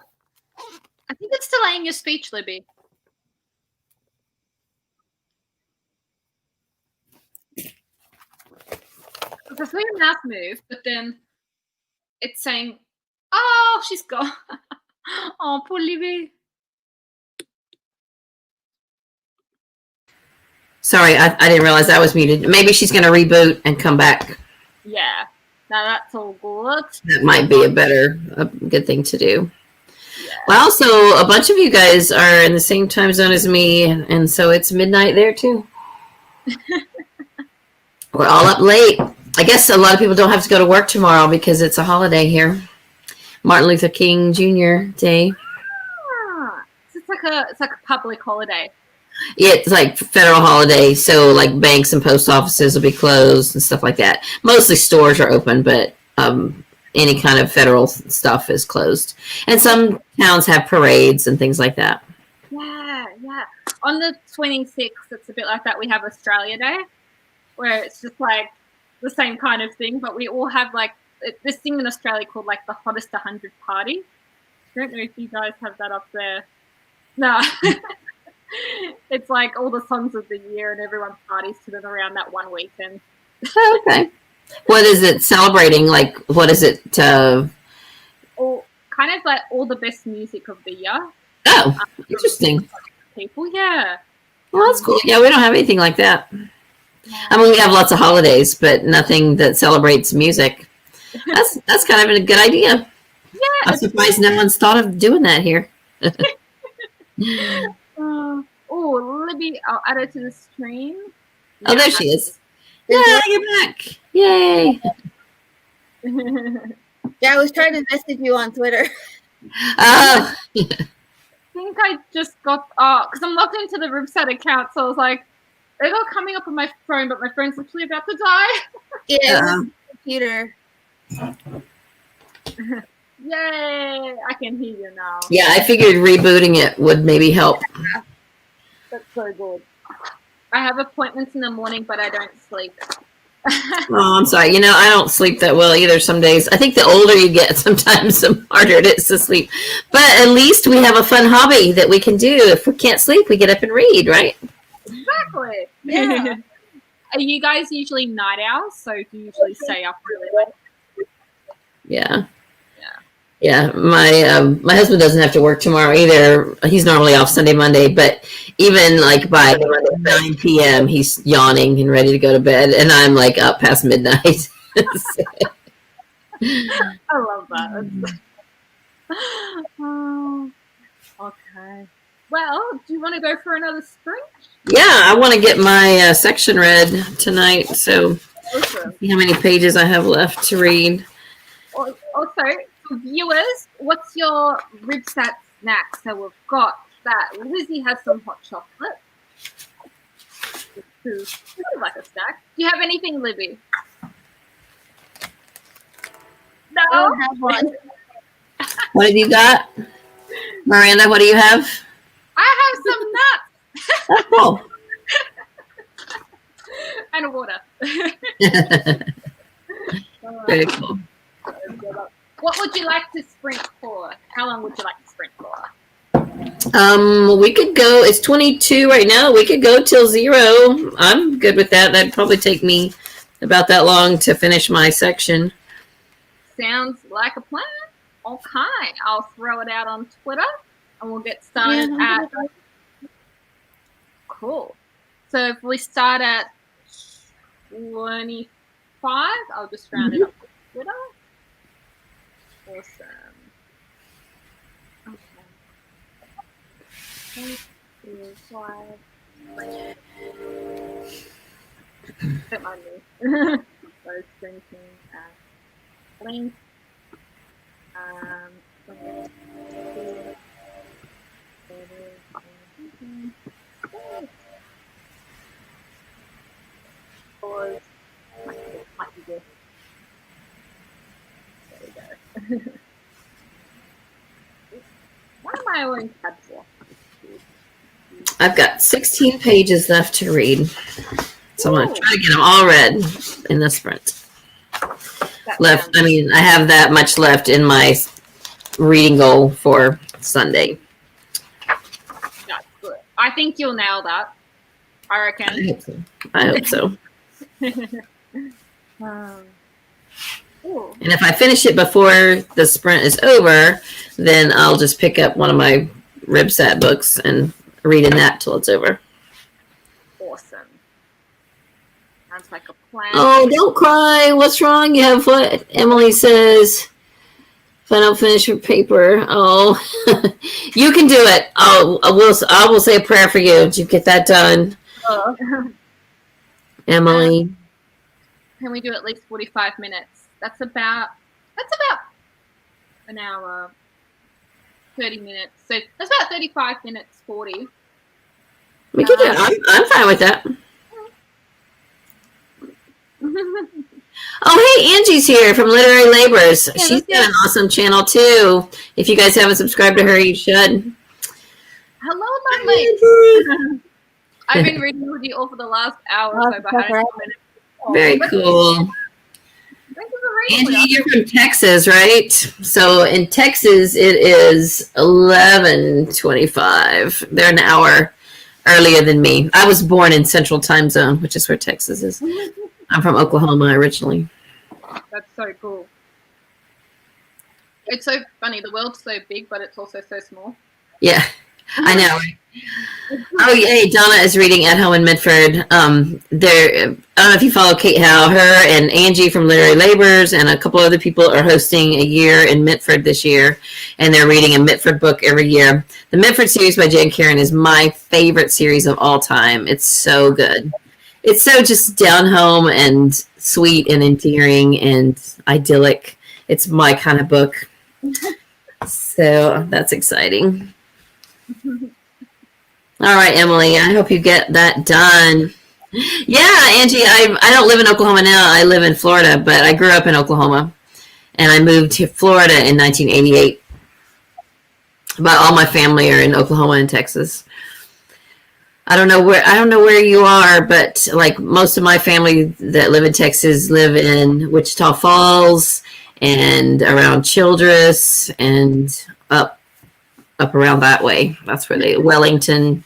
I think it's delaying your speech, Libby. I saw your mouth move, but then it's saying, "Oh, she's gone." Oh, poor Libby. Sorry, I didn't realize I was muted. Maybe she's going to reboot and come back. Yeah. Now that's all good. That might be a good thing to do. Yeah. Well, so a bunch of you guys are in the same time zone as me, and so it's midnight there too. We're all up late. I guess a lot of people don't have to go to work tomorrow because it's a holiday here. Martin Luther King Jr. Day. Ah, so it's like a public holiday. Yeah, it's like federal holiday, so like banks and post offices will be closed and stuff like that. Mostly stores are open, but any kind of federal stuff is closed. And some towns have parades and things like that. Yeah. On the 26th, it's a bit like that. We have Australia Day, where it's just like the same kind of thing, but we all have like this thing in Australia called like the hottest 100 party. I don't know if you guys have that up there. No. It's like all the songs of the year and everyone parties to them around that one weekend. Oh, okay. What is it celebrating? Like, what is it? All kind of like all the best music of the year. Oh, interesting. People, yeah. Well, that's cool. Yeah, we don't have anything like that. I mean, we have lots of holidays, but nothing that celebrates music. That's kind of a good idea. Yeah. I'm surprised no one's thought of doing that here. Oh, Libby, I'll add her to the stream. Oh, there she is. Yeah, you're back. Yay. Yeah, I was trying to message you on Twitter. Oh. I think I just got because I'm logged into the Rybsat account, so I was like, they're all coming up on my phone, but my phone's literally about to die. Yeah, computer. Yay! I can hear you now. Yeah, I figured rebooting it would maybe help. That's so good. I have appointments in the morning, but I don't sleep. Oh, I'm sorry. I don't sleep that well either some days. I think the older you get, sometimes the harder it is to sleep. But at least we have a fun hobby that we can do. If we can't sleep, we get up and read, right? Exactly. Yeah. Are you guys usually night owls? So do you usually stay up really late? Yeah. Yeah, my husband doesn't have to work tomorrow either. He's normally off Sunday, Monday, but even like by 9 p.m., he's yawning and ready to go to bed, and I'm like up past midnight. I love that. Oh, okay. Well, do you want to go for another sprint? Yeah, I want to get my section read tonight, so Awesome. see how many pages I have left to read. Also, for viewers, what's your Rybsat snack? So we've got that. Lizzie has some hot chocolate. This is like a snack. Do you have anything, Libby? No. I don't have one. What have you got? Miranda, what do you have? I have some nuts. Oh, cool. And water. Very cool. What would you like to sprint for? How long would you like to sprint for? We could go, it's 22 right now. We could go till 0. I'm good with that. That'd probably take me about that long to finish my section. Sounds like a plan. Okay, I'll throw it out on Twitter and we'll get started at... Cool. So if we start at 25, I'll just round it up with Twitter. Awesome. Okay. 5. Don't mind me. So printing at link. 22. Might be good. There we go. Why am I only tabs for? I've got 16 pages left to read. So I'm going to try to get them all read in this sprint. I have that much left in my reading goal for Sunday. That's good. I think you'll nail that. I reckon. I hope so. Cool. And if I finish it before the sprint is over, then I'll just pick up one of my Rybsat books and read in that till it's over. Awesome. Sounds like a plan. Oh, don't cry. What's wrong? You have what Emily says. If I don't finish your paper, you can do it. I will say a prayer for you. Did you get that done, Emily? Can we do at least 45 minutes? That's about an hour, 30 minutes. So that's about 35 minutes, 40. We can do it. I'm fine with that. Oh, hey, Angie's here from Literary Labors. Yeah, she's got an awesome channel, too. If you guys haven't subscribed to her, you should. Hello, lovely. I've been reading with you all for the last hour or so, but I hadn't minutes. Very cool. Thank you for reading. Angie, you're from Texas, right? So in Texas, it is 11:25. They're an hour earlier than me. I was born in Central Time Zone, which is where Texas is. I'm from Oklahoma originally. That's so cool. It's so funny. The world's so big, but it's also so small. Yeah, I know. Oh, yay. Donna is reading At Home in Mitford. I don't know if you follow Kate Howe. Her and Angie from Literary Labors and a couple other people are hosting a year in Mitford this year, and they're reading a Mitford book every year. The Mitford series by Jane Karen is my favorite series of all time. It's so good. It's so just down home and sweet and endearing and idyllic. It's my kind of book. So that's exciting. All right, Emily, I hope you get that done. Yeah, Angie, I don't live in Oklahoma now. I live in Florida, but I grew up in Oklahoma. And I moved to Florida in 1988. But all my family are in Oklahoma and Texas. I don't know where you are, but like most of my family that live in Texas live in Wichita Falls and around Childress and up around that way. That's where they Wellington.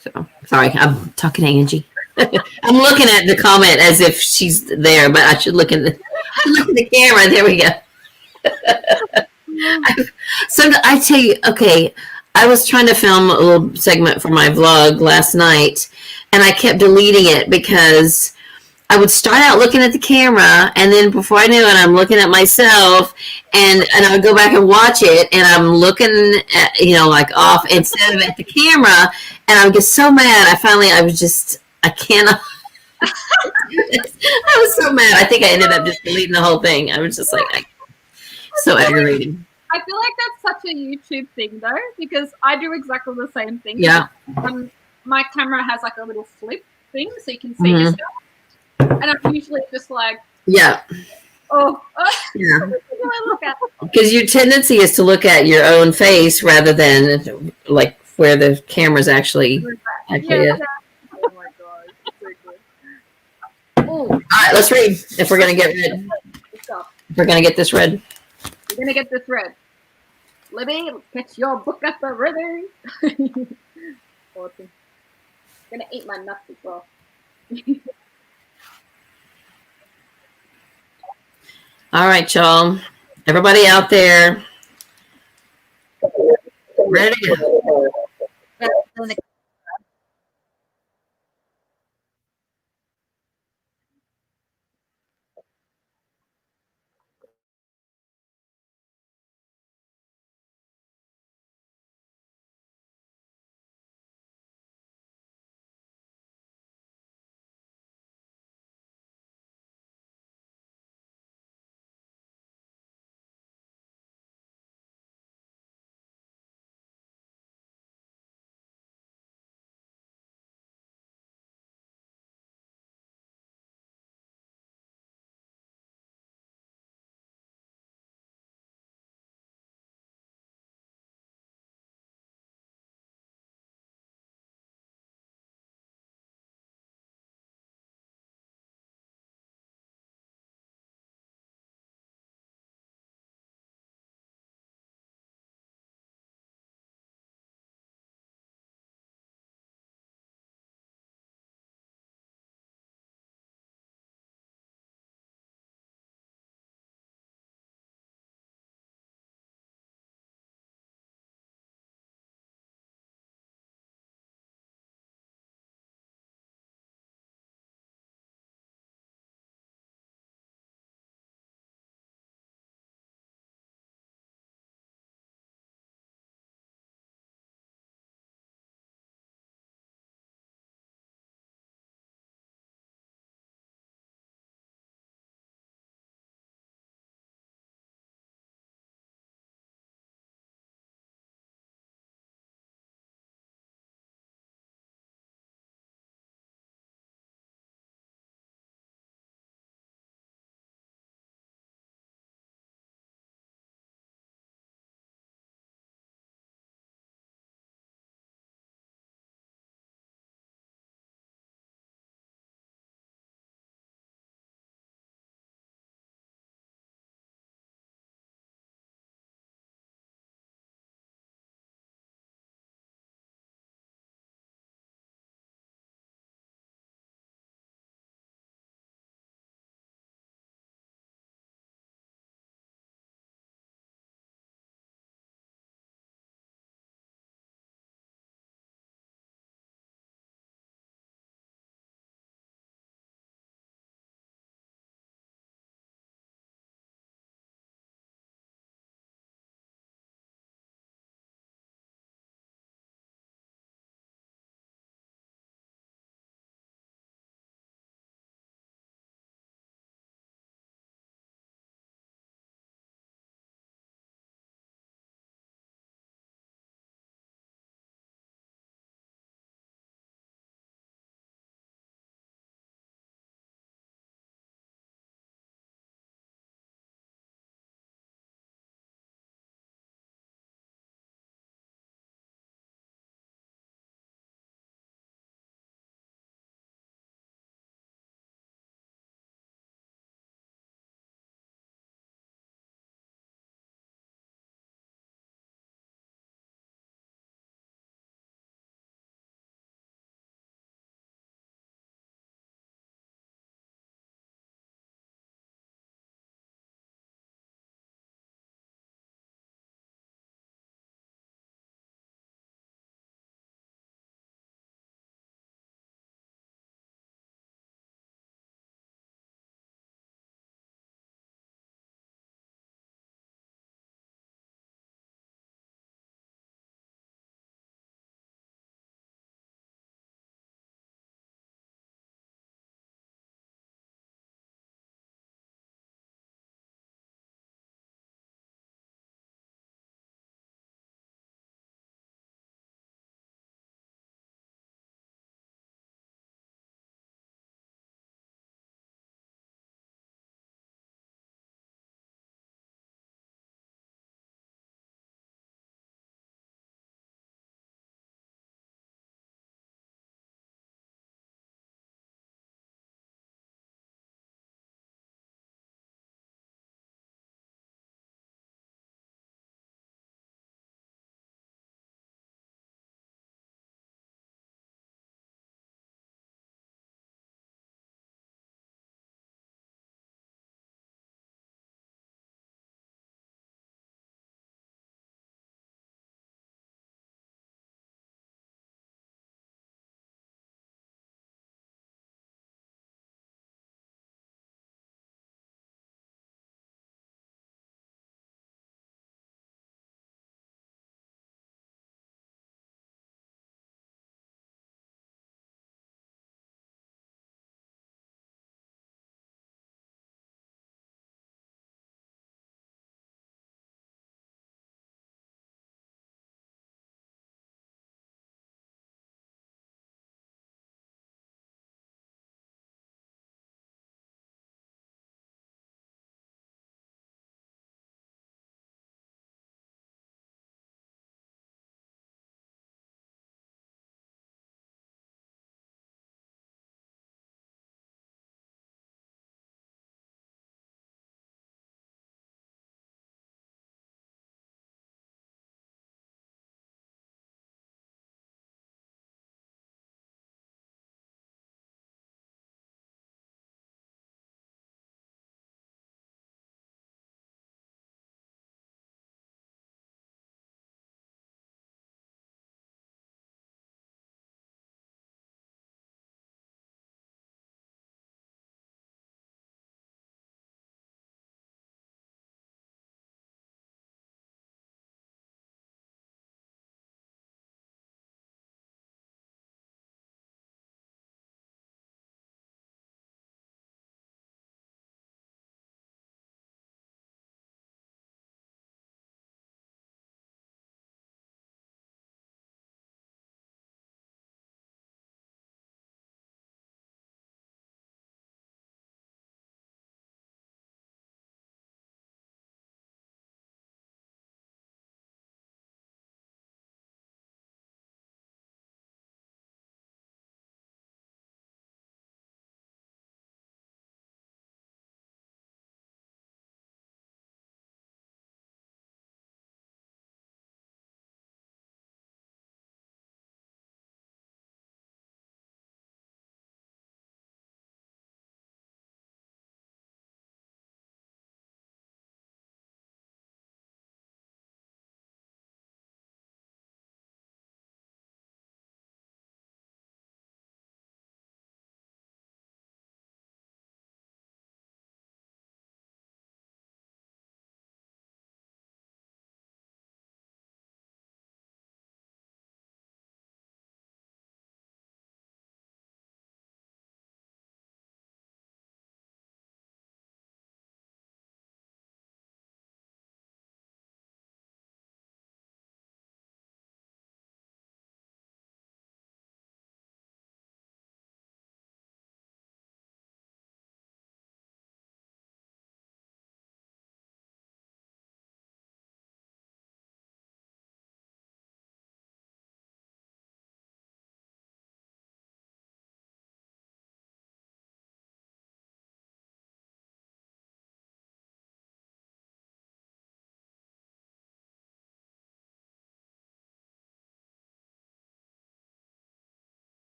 So sorry, I'm talking to Angie. I'm looking at the comment as if she's there, but I should look at the camera. There we go. So I tell you, okay, I was trying to film a little segment for my vlog last night, and I kept deleting it because I would start out looking at the camera, and then before I knew it, I'm looking at myself, and I would go back and watch it, and I'm looking at, like off instead of at the camera, and I would get so mad. I cannot. I was so mad. I think I ended up just deleting the whole thing. I was just like, so aggravating. I feel like that's such a YouTube thing though, because I do exactly the same thing. Yeah. My camera has like a little flip thing so you can see yourself. And I'm usually just like, yeah. Oh, yeah. Look at? Because your tendency is to look at your own face rather than like where the camera's actually is. Yeah. Oh my god. So good. All right, let's read. If we're gonna get read. If we're gonna get this read. We're gonna get this read. Libby, catch your book at the river. Awesome. Gonna eat my nuts as well. All right, y'all. Everybody out there. Ready to go.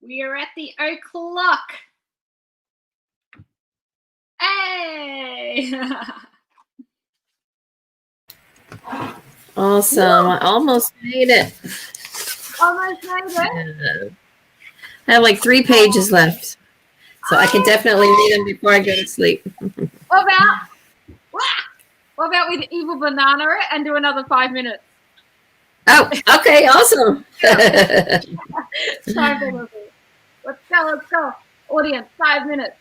We are at the o'clock. Hey! Awesome. I almost made it. Almost made it. I have like 3 pages left. So I can definitely read them before I go to sleep. What about we evil banana it and do another 5 minutes? Oh, okay, awesome. Time for it. Let's go. Audience, 5 minutes.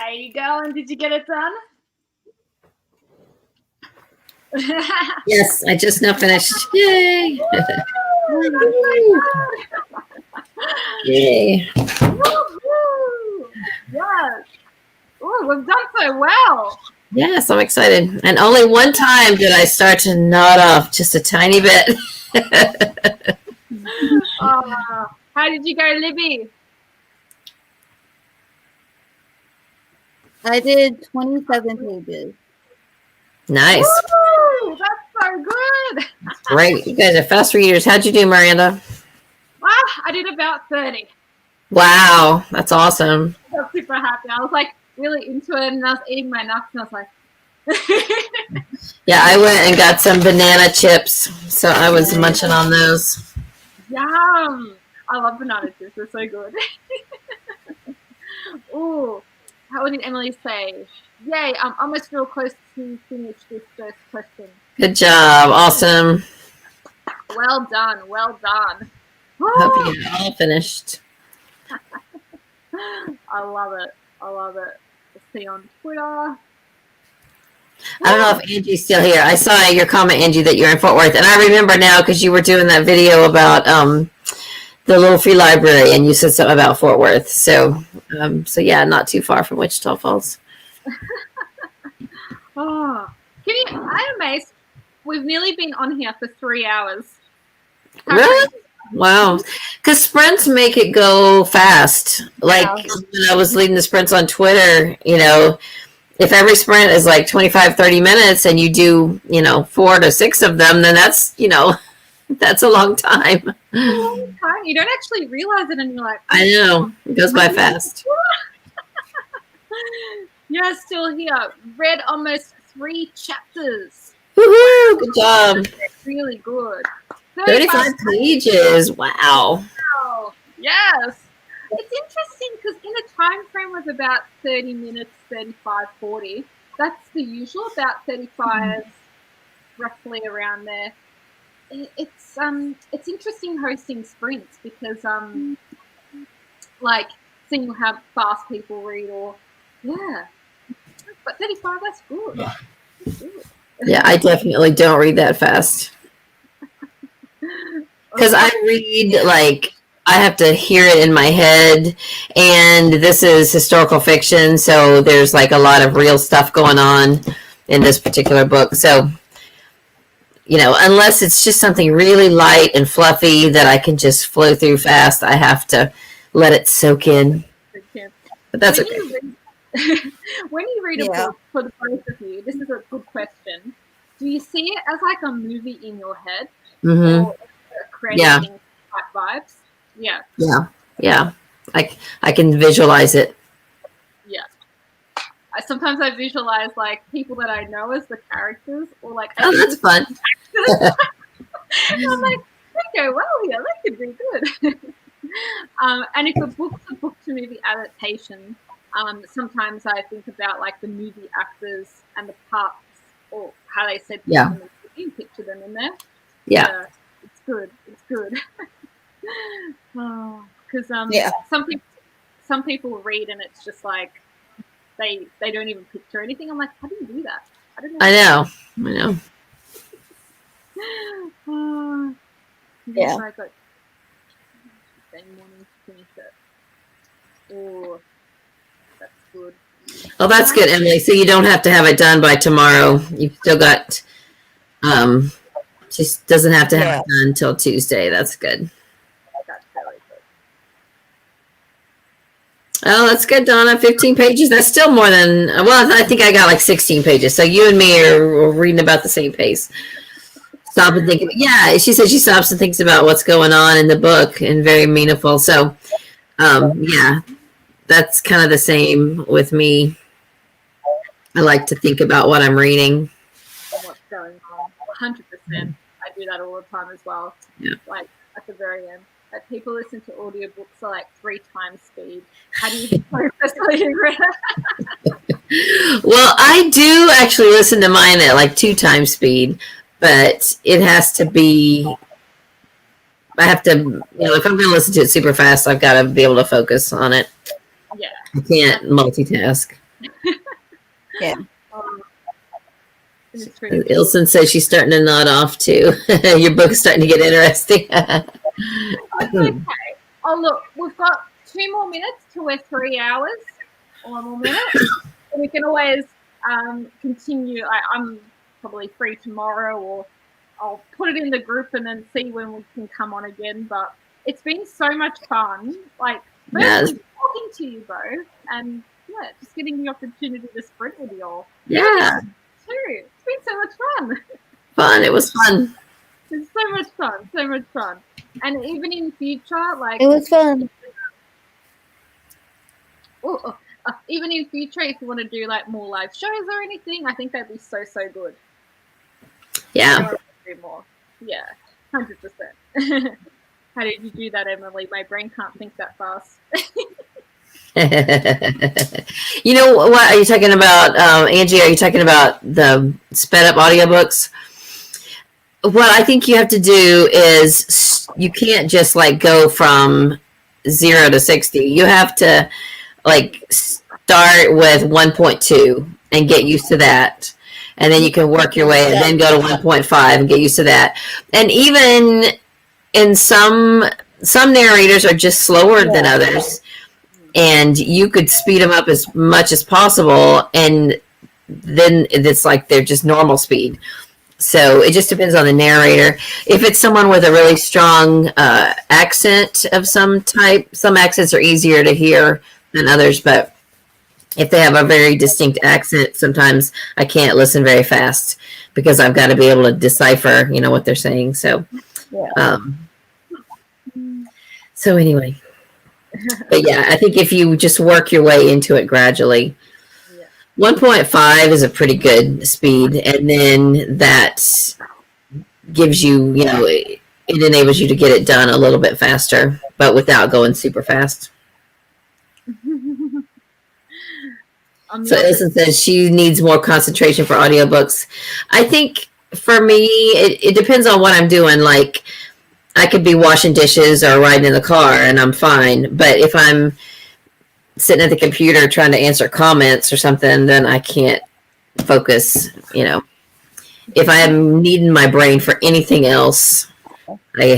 There you go. And did you get it done? Yes, I just now finished. Yay! Yay! Woo-hoo! Yes. Oh, we've done so well. Yes, I'm excited. And only one time did I start to nod off, just a tiny bit. How did you go, Libby? I did 27 pages. Nice. Woo! That's so good. Great. You guys are fast readers. How'd you do, Miranda? I did about 30. Wow, that's awesome. I was super happy. I was like really into it, and I was eating my nuts, and I was like, Yeah, I went and got some banana chips, so I was munching on those. yum! I love banana chips. They're so good. Ooh, how did Emily say? Yay! I'm almost real close to finish this first question. Good job. Awesome. Well done. Well done. Hope you're all finished. I love it. I love it. Let's see on Twitter. I don't know if Angie's still here. I saw your comment, Angie, that you're in Fort Worth. And I remember now because you were doing that video about the little free library, and you said something about Fort Worth. So yeah, not too far from Wichita Falls. Oh, I'm amazed. We've nearly been on here for 3 hours. Really? Wow. Because sprints make it go fast. Like when I was leading the sprints on Twitter, if every sprint is like 25, 30 minutes and you do, 4 to 6 of them, then that's, that's a long time. A long time. You don't actually realize it, and you're like, I know. It goes by fast. You're still here. Read almost 3 chapters. Woohoo! Good job. Really good. 35 pages. Wow. Wow. Yes. It's interesting because in a time frame of about 30 minutes, 35, 40, that's the usual, about 35, roughly around there. It's interesting hosting sprints because seeing how fast people read, or but 35, that's good. That's good. Yeah, I definitely don't read that fast. Because I read, I have to hear it in my head, and this is historical fiction, so there's, a lot of real stuff going on in this particular book. So, unless it's just something really light and fluffy that I can just flow through fast, I have to let it soak in. But that's okay. When you read a book, for the both of you, this is a good question. Do you see it as like a movie in your head? Mm-hmm. Or creating type vibes? Yeah. Yeah. I can visualize it. Yeah. Sometimes I visualize people that I know as the characters, or oh, that's fun. I'm like, they go well here. They could be good. And if a book's a book to movie adaptation, sometimes I think about the movie actors and the parts, or how they said them and picture them in there. Yeah. It's good. It's good. Because some people read and it's just they don't even picture anything. I'm like, how do you do that? I know. Yeah. I got morning to finish it. Oh, that's good. Oh, that's good, Emily. So you don't have to have it done by tomorrow. You've still got. She doesn't have to have it done until Tuesday. That's good. That's really good. Oh, that's good, Donna. 15 pages. That's still more than. Well, I think I got 16 pages. So you and me are reading about the same pace. Stop and think. Yeah, she said she stops and thinks about what's going on in the book, and very meaningful. So, yeah, that's kind of the same with me. I like to think about what I'm reading. What's going on? 100%. I do that all the time as well. Yeah. At the very end. People listen to audiobooks at 3 times speed. How do you process what you read? Well, I do actually listen to mine at 2 times speed, but it has to be. I have to, if I'm going to listen to it super fast, I've got to be able to focus on it. Yeah. I can't multitask. Yeah. It's pretty good. Ilson says she's starting to nod off too. Your book is starting to get interesting. Okay. Oh, look, we've got 2 more minutes till we're 3 hours. 1 more minute. And we can always continue. I'm probably free tomorrow, or I'll put it in the group and then see when we can come on again. But it's been so much fun. Like, Yes. firstly, talking to you both, and yeah, just getting the opportunity to sprint with you all. Yeah. Too. It's been so much fun. Fun. It was fun. It's so much fun. So much fun. And even in future, like, It was fun. even in future, if you want to do like more live shows or anything, I think that'd be so good. Yeah. Do more. Yeah, 100%. How did you do that, Emily? My brain can't think that fast. You know what are you talking about, Angie? Are you talking about the sped up audiobooks? What I think you have to do is you can't just like go from 0 to 60. You have to like start with 1.2 and get used to that. And then you can work your way and then go to 1.5 and get used to that. And even in some narrators are just slower than others. And you could speed them up as much as possible, and then it's like they're just normal speed. So it just depends on the narrator. If it's someone with a really strong accent of some type, some accents are easier to hear than others, but if they have a very distinct accent, sometimes I can't listen very fast because I've got to be able to decipher, what they're saying. So, so anyway. But yeah, I think if you just work your way into it gradually, 1.5 is a pretty good speed, and then that gives you, it enables you to get it done a little bit faster, but without going super fast. So Ilson says she needs more concentration for audiobooks. I think for me, it depends on what I'm doing. Like, I could be washing dishes or riding in the car and I'm fine. But if I'm sitting at the computer trying to answer comments or something, then I can't focus, If I am needing my brain for anything else, I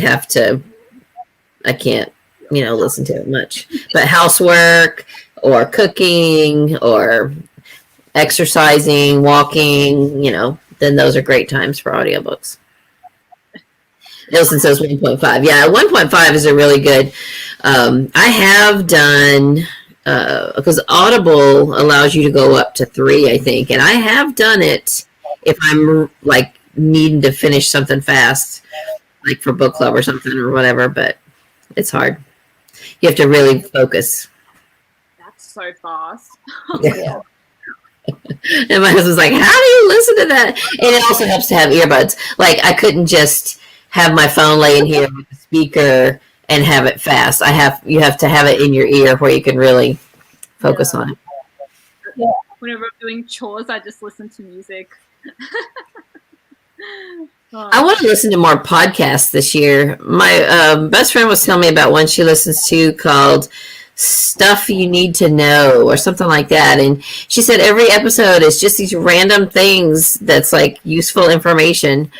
can't, listen to it much. But housework or cooking or exercising, walking, then those are great times for audiobooks. Ilson says 1.5. Yeah, 1.5 is a really good. I have done, because Audible allows you to go up to 3, I think. And I have done it if I'm like needing to finish something fast, like for book club or something or whatever, but it's hard. You have to really focus. That's so fast. Yeah. And my husband's like, how do you listen to that? And it also helps to have earbuds. Like, I couldn't just have my phone laying here with the speaker and have it fast. You have to have it in your ear where you can really focus on it. Yeah. Whenever I'm doing chores, I just listen to music. I want to listen to more podcasts this year. My best friend was telling me about one she listens to called Stuff You Need to Know or something like that. And she said every episode is just these random things that's like useful information.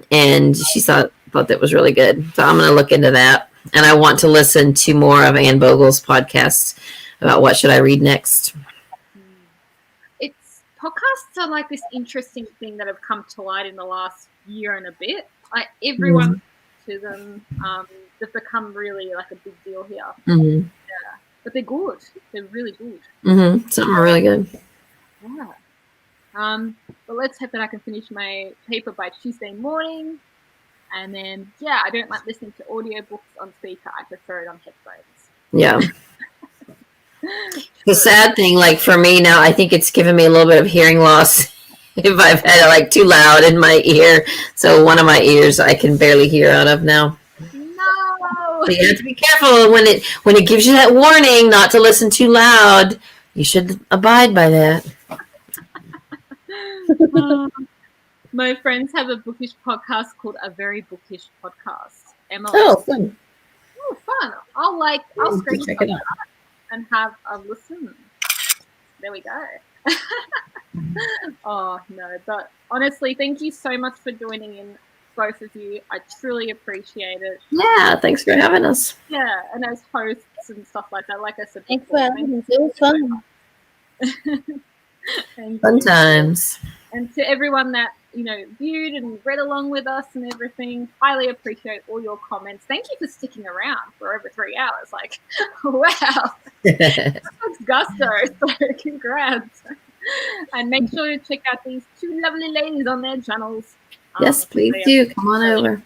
And she thought that was really good. So I'm going to look into that. And I want to listen to more of Anne Vogel's podcasts about what should I read next. Podcasts are like this interesting thing that have come to light in the last year and a bit. Like, everyone to them, they've become really like a big deal here. Mm-hmm. Yeah, but they're good. They're really good. Mm-hmm. Some are really good. Yeah. But let's hope that I can finish my paper by Tuesday morning. And then, I don't like listening to audiobooks on speaker. I prefer it on headphones. Yeah. The sad thing, like for me now, I think it's given me a little bit of hearing loss if I've had it like too loud in my ear. So one of my ears I can barely hear out of now. No. So you have to be careful when it gives you that warning not to listen too loud. You should abide by that. My friends have a bookish podcast called A Very Bookish Podcast. Emily. Oh, fun. Oh, fun. I'll check it out and have a listen. There we go. Oh no, but honestly, thank you so much for joining in, both of you. I truly appreciate it. Yeah, thanks for having us. Yeah, and as hosts and stuff like that, like I said Thanks for before, having us. It was fun. thank Fun you. times. And to everyone that, viewed and read along with us and everything, highly appreciate all your comments. Thank you for sticking around for over 3 hours. Like, wow, that's gusto. So congrats. And make sure to check out these two lovely ladies on their channels. Yes, please do. Come on over.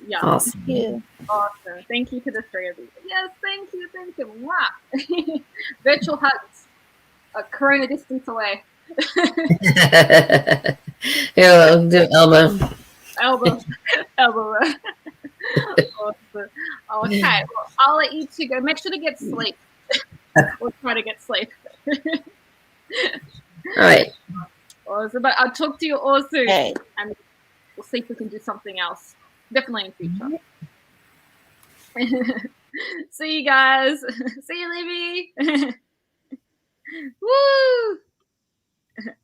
Yeah. Awesome. Thank you. Awesome. Thank you to the three of you. Yes, thank you. Mwah. Virtual hugs. A corona distance away. Here, we'll do elbow. Elbow. Awesome. Okay, well, I'll let you two go. Make sure to get sleep. Or try to get sleep. All right. Awesome. But I'll talk to you all soon. Okay. And we'll see if we can do something else. Definitely in future. See you guys. See you, Libby.